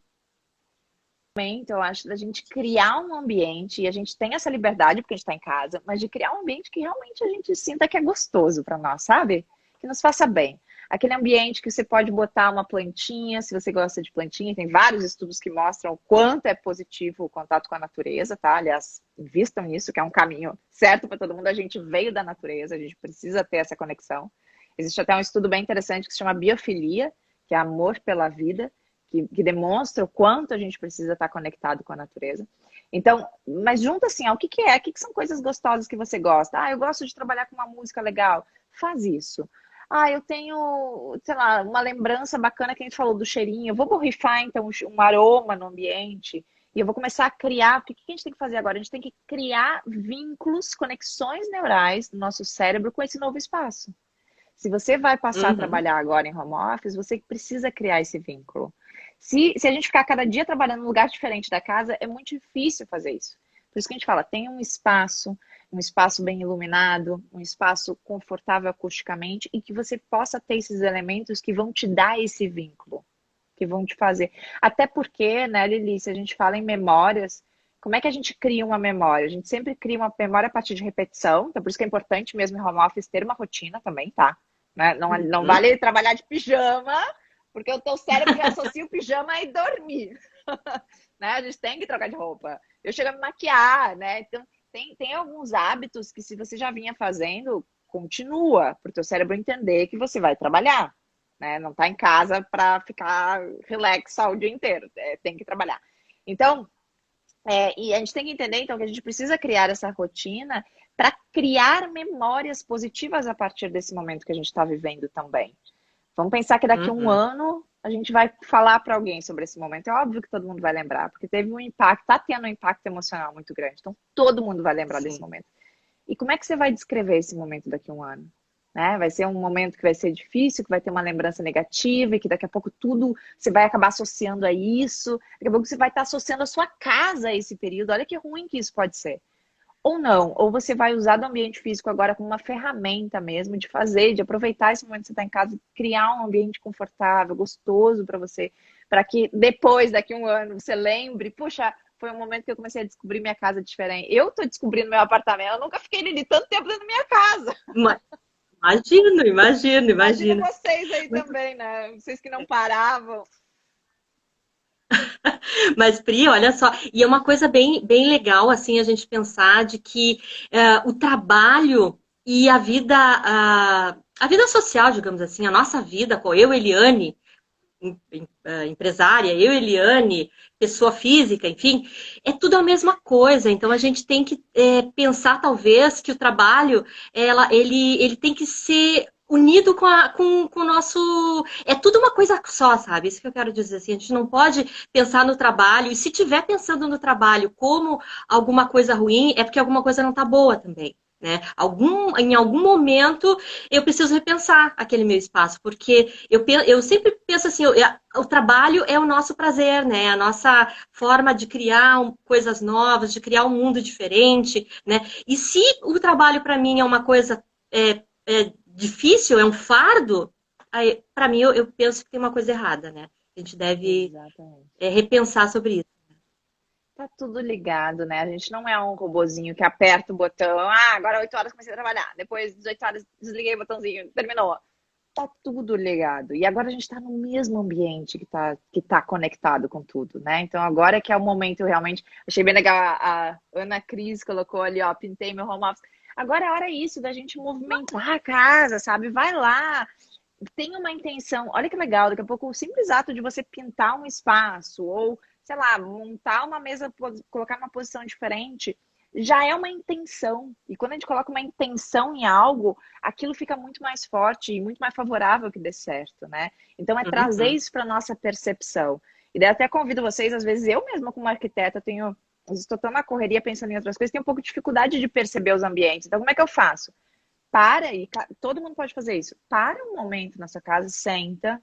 momento, eu acho, da gente criar um ambiente, e a gente tem essa liberdade porque a gente está em casa, mas de criar um ambiente que realmente a gente sinta que é gostoso para nós, sabe? Que nos faça bem. Aquele ambiente que você pode botar uma plantinha, se você gosta de plantinha, tem vários estudos que mostram o quanto é positivo o contato com a natureza, tá? Aliás, invistam nisso, que é um caminho certo para todo mundo. A gente veio da natureza, a gente precisa ter essa conexão. Existe até um estudo bem interessante que se chama biofilia, que é amor pela vida, que demonstra o quanto a gente precisa estar conectado com a natureza. Então, mas junta assim, o que é? O que são coisas gostosas que você gosta? Ah, eu gosto de trabalhar com uma música legal. Faz isso. Ah, eu tenho, sei lá, uma lembrança bacana que a gente falou do cheirinho. Eu vou borrifar, então, um aroma no ambiente. E eu vou começar a criar. Porque o que a gente tem que fazer agora? A gente tem que criar vínculos, conexões neurais no nosso cérebro com esse novo espaço. Se você vai passar a Uhum. trabalhar agora em home office, você precisa criar esse vínculo. Se a gente ficar cada dia trabalhando num lugar diferente da casa, é muito difícil fazer isso. Por isso que a gente fala, tenha um espaço bem iluminado, um espaço confortável acusticamente e que você possa ter esses elementos que vão te dar esse vínculo, que vão te fazer. Até porque, né, Lili, se a gente fala em memórias, como é que a gente cria uma memória? A gente sempre cria uma memória a partir de repetição, então por isso que é importante mesmo em home office ter uma rotina também, tá? Né? Não Uhum. vale trabalhar de pijama, porque o teu cérebro já associa o pijama e dormir. Né? A gente tem que trocar de roupa. Eu chego a me maquiar, né? Então, tem alguns hábitos que se você já vinha fazendo, continua, para o teu cérebro entender que você vai trabalhar. Né? Não tá em casa para ficar relax o dia inteiro. Tem que trabalhar. Então, e a gente tem que entender, então, que a gente precisa criar essa rotina para criar memórias positivas a partir desse momento que a gente está vivendo também. Vamos pensar que daqui a um Uhum. ano a gente vai falar para alguém sobre esse momento. É óbvio que todo mundo vai lembrar, porque teve um impacto, está tendo um impacto emocional muito grande. Então, todo mundo vai lembrar desse Sim. momento. E como é que você vai descrever esse momento daqui a um ano? Né? Vai ser um momento que vai ser difícil, que vai ter uma lembrança negativa e que daqui a pouco tudo você vai acabar associando a isso. Daqui a pouco você vai estar associando a sua casa a esse período. Olha que ruim que isso pode ser. ou não, ou você vai usar do ambiente físico agora como uma ferramenta mesmo de fazer, de aproveitar esse momento que você está em casa, criar um ambiente confortável, gostoso para você, para que depois, daqui a um ano, você lembre, puxa, foi um momento que eu comecei a descobrir minha casa diferente. Eu estou descobrindo meu apartamento, eu nunca fiquei ali tanto tempo dentro da minha casa. Imagino, imagino, Imagina imagino. vocês aí também, né? Vocês que não paravam. Mas, Pri, olha só, e é uma coisa bem, bem legal, assim, a gente pensar de que o trabalho e a vida social, digamos assim, a nossa vida, com eu, Eliane, empresária, eu, Eliane, pessoa física, enfim, é tudo a mesma coisa. Então a gente tem que pensar, talvez, que o trabalho ele tem que ser unido com o nosso. É tudo uma coisa só, sabe? Isso que eu quero dizer. Assim, a gente não pode pensar no trabalho, e se estiver pensando no trabalho como alguma coisa ruim, é porque alguma coisa não está boa também. Né? Em algum momento eu preciso repensar aquele meu espaço, porque eu sempre penso assim, o trabalho é o nosso prazer, né? A nossa forma de criar coisas novas, de criar um mundo diferente, né? E se o trabalho para mim é uma coisa difícil, é um fardo, para mim eu penso que tem uma coisa errada, né? A gente deve Exatamente. repensar sobre isso. Tá tudo ligado, né? A gente não é um robozinho que aperta o botão. Ah, agora 8 horas comecei a trabalhar. Depois 18 horas desliguei o botãozinho. Terminou. Tá tudo ligado. E agora a gente tá no mesmo ambiente que tá conectado com tudo, né? Então agora que é o momento realmente. Achei bem legal. A Ana Cris colocou ali, ó, pintei meu home office. Agora é hora isso, da gente movimentar a casa, sabe? Vai lá. Tem uma intenção. Olha que legal. Daqui a pouco o simples ato de você pintar um espaço ou sei lá, montar uma mesa, colocar numa posição diferente, já é uma intenção. E quando a gente coloca uma intenção em algo, aquilo fica muito mais forte e muito mais favorável que dê certo, né? Então é trazer Uhum. isso para nossa percepção. E daí até convido vocês, às vezes eu mesma como arquiteta tenho, às vezes estou tão na correria pensando em outras coisas, tenho um pouco de dificuldade de perceber os ambientes. Então como é que eu faço? Para e todo mundo pode fazer isso. Para um momento na sua casa, senta,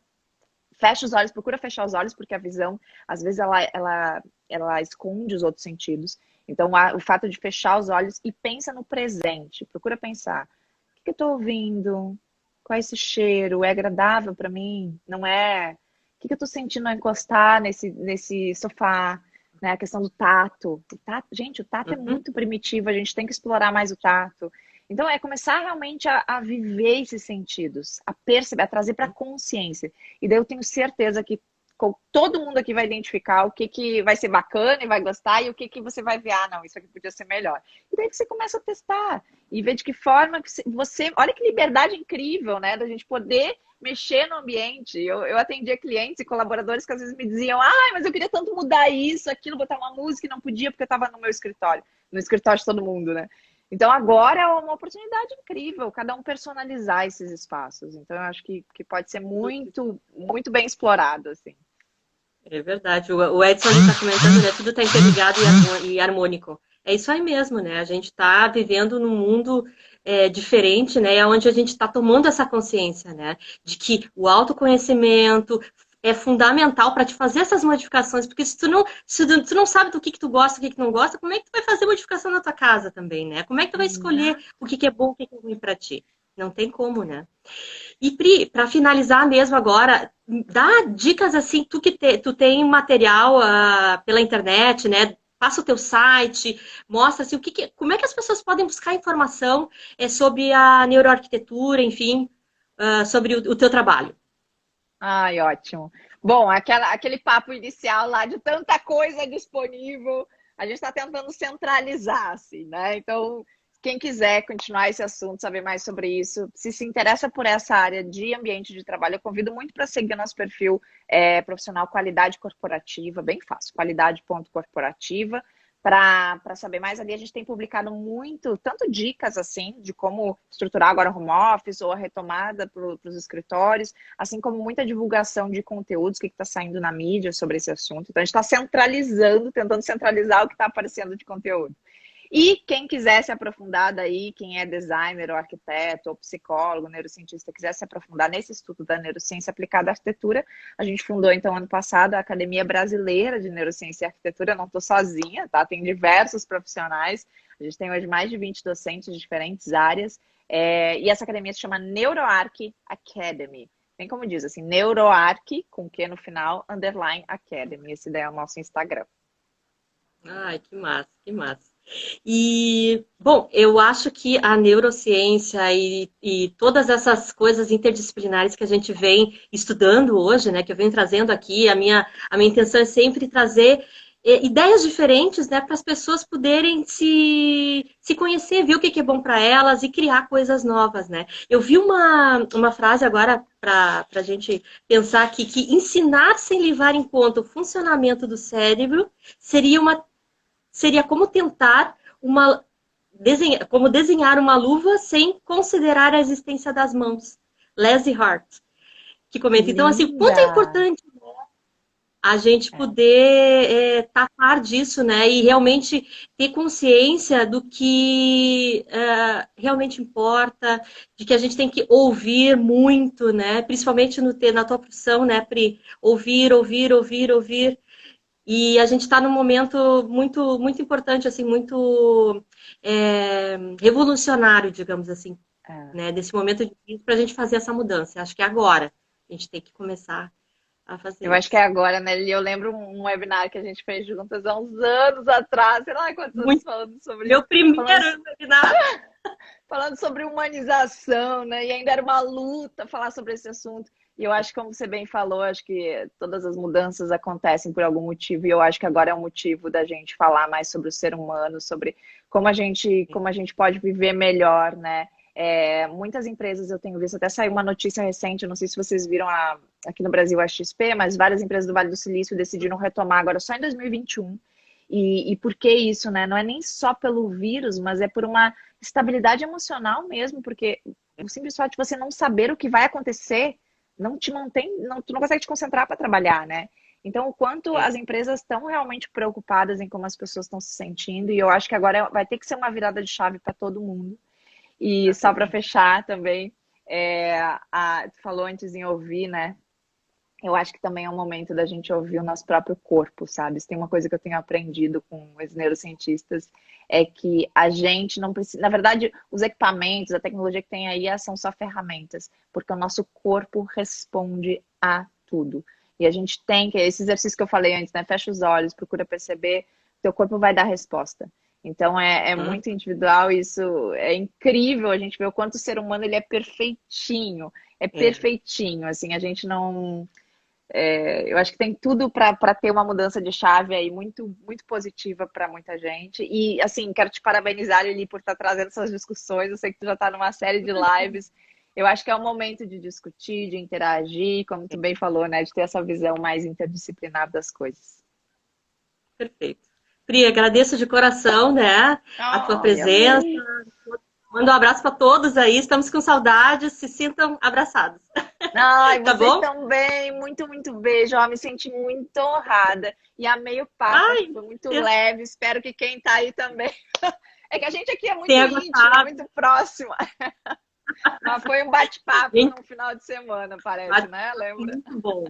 fecha os olhos, procura fechar os olhos, porque a visão, às vezes, ela esconde os outros sentidos. Então, o fato de fechar os olhos e pensa no presente. Procura pensar, o que eu estou ouvindo? Qual é esse cheiro? É agradável para mim? Não é? O que eu estou sentindo ao encostar nesse sofá? Né? A questão do tato. Gente, o tato é Uhum. muito primitivo, a gente tem que explorar mais o tato. Então, é começar realmente a viver esses sentidos, a perceber, a trazer para a consciência. E daí eu tenho certeza que todo mundo aqui vai identificar o que vai ser bacana e vai gostar e o que você vai ver, ah, não, isso aqui podia ser melhor. E daí você começa a testar e ver de que forma que você... Olha que liberdade incrível, né? Da gente poder mexer no ambiente. Eu atendia clientes e colaboradores que às vezes me diziam, ah, mas eu queria tanto mudar isso, aquilo, botar uma música e não podia porque eu estava no meu escritório. No escritório de todo mundo, né? Então agora é uma oportunidade incrível, cada um personalizar esses espaços. Então eu acho que pode ser muito, muito bem explorado, assim. É verdade. O Edson está comentando, né? Tudo está interligado e harmônico. É isso aí mesmo, né? A gente está vivendo num mundo diferente, né? Onde a gente está tomando essa consciência, né? De que o autoconhecimento é fundamental para te fazer essas modificações, porque se tu não sabe do que tu gosta, o que não gosta, como é que tu vai fazer modificação na tua casa também, né? Como é que tu vai escolher o que é bom, o que é ruim para ti? Não tem como, né? E Pri, para finalizar mesmo agora, dá dicas assim, tu tem material pela internet, né? Passa o teu site, mostra assim, como é que as pessoas podem buscar informação sobre a neuroarquitetura, enfim, sobre o teu trabalho. Ai, ótimo. Bom, aquele papo inicial lá de tanta coisa disponível, a gente está tentando centralizar, assim, né? Então, quem quiser continuar esse assunto, saber mais sobre isso, se interessa por essa área de ambiente de trabalho, eu convido muito para seguir o nosso perfil profissional Qualidade Corporativa, bem fácil, qualidade.corporativa. Para saber mais ali, a gente tem publicado muito, tanto dicas assim, de como estruturar agora o home office ou a retomada para os escritórios, assim como muita divulgação de conteúdos, o que está saindo na mídia sobre esse assunto. Então, a gente está centralizando, tentando centralizar o que está aparecendo de conteúdo. E quem quiser se aprofundar daí, quem é designer ou arquiteto ou psicólogo, neurocientista, quiser se aprofundar nesse estudo da neurociência aplicada à arquitetura, a gente fundou, então, ano passado, a Academia Brasileira de Neurociência e Arquitetura. Eu não estou sozinha, tá? Tem diversos profissionais. A gente tem hoje mais de 20 docentes de diferentes áreas. E essa academia se chama NeuroArc Academy. Bem como diz, assim, NeuroArc, com Q no final, _ Academy. Esse daí é o nosso Instagram. Ai, que massa, que massa. E, bom, eu acho que a neurociência e todas essas coisas interdisciplinares que a gente vem estudando hoje, né, que eu venho trazendo aqui, a minha intenção é sempre trazer ideias diferentes, né, para as pessoas poderem se conhecer, ver o que é bom para elas e criar coisas novas, né. Eu vi uma frase agora para a gente pensar aqui, que ensinar sem levar em conta o funcionamento do cérebro seria como tentar como desenhar uma luva sem considerar a existência das mãos. Leslie Hart, que Que comenta. Então, assim, quanto é linda! importante a gente poder tapar disso, né? E realmente ter consciência do que realmente importa, de que a gente tem que ouvir muito, né? Principalmente na tua profissão, né, Pri? Ouvir, ouvir, ouvir, ouvir. E a gente está num momento muito, muito importante, assim, muito revolucionário, digamos assim, É. né? Desse momento difícil para a gente fazer essa mudança. Acho que é agora a gente tem que começar a fazer Eu acho que isso. é agora, né? E eu lembro um webinar que a gente fez juntas há uns anos atrás, sei lá quantos anos, Muito. falando sobre Meu isso. Falando, primeiro webinar. falando sobre humanização, né? E ainda era uma luta falar sobre esse assunto. E eu acho que, como você bem falou, acho que todas as mudanças acontecem por algum motivo. E eu acho que agora é um motivo da gente falar mais sobre o ser humano, sobre como a gente pode viver melhor, né? Muitas empresas eu tenho visto, até saiu uma notícia recente, eu não sei se vocês viram aqui no Brasil a XP, mas várias empresas do Vale do Silício decidiram retomar agora só em 2021. E por que isso, né? Não é nem só pelo vírus, mas é por uma estabilidade emocional mesmo, porque o simples fato de você não saber o que vai acontecer não te mantém, não, tu não consegue te concentrar para trabalhar, né? Então, o quanto as empresas estão realmente preocupadas em como as pessoas estão se sentindo, e eu acho que agora vai ter que ser uma virada de chave para todo mundo. E só para fechar também, tu falou antes em ouvir, né? Eu acho que também é um momento da gente ouvir o nosso próprio corpo, sabe? Se tem uma coisa que eu tenho aprendido com os neurocientistas, é que a gente não precisa. Na verdade, os equipamentos, a tecnologia que tem aí são só ferramentas, porque o nosso corpo responde a tudo. E a gente tem que. Esse exercício que eu falei antes, né? Fecha os olhos, procura perceber, teu corpo vai dar resposta. Então é muito individual, isso é incrível a gente ver o quanto o ser humano ele é perfeitinho, assim, a gente não. Eu acho que tem tudo para ter uma mudança de chave aí muito, muito positiva para muita gente. E, assim, quero te parabenizar, Lili, por estar trazendo essas discussões. Eu sei que tu já está numa série de lives. Eu acho que é um momento de discutir, de interagir, como tu bem falou, né? De ter essa visão mais interdisciplinar das coisas. Perfeito. Pri, agradeço de coração, né, a tua Ai, presença. amei. Manda um abraço para todos aí. Estamos com saudades. Se sintam abraçados. Ai, Tá vocês bom? também. Muito, muito beijo. Ó, me senti muito honrada. E amei o papo, acho que Ai, foi muito leve. Espero que quem tá aí também. É que a gente aqui é muito tenha íntimo, gostado. muito próximo. Mas foi um bate-papo no final de semana, parece, né? Lembra? Muito bom.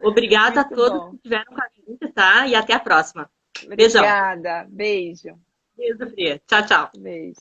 Obrigada a Muito todos que bom. estiveram com a gente, tá? E até a próxima. Beijão. Obrigada. Beijo. Beijo, Pri. Tchau, tchau. Beijo.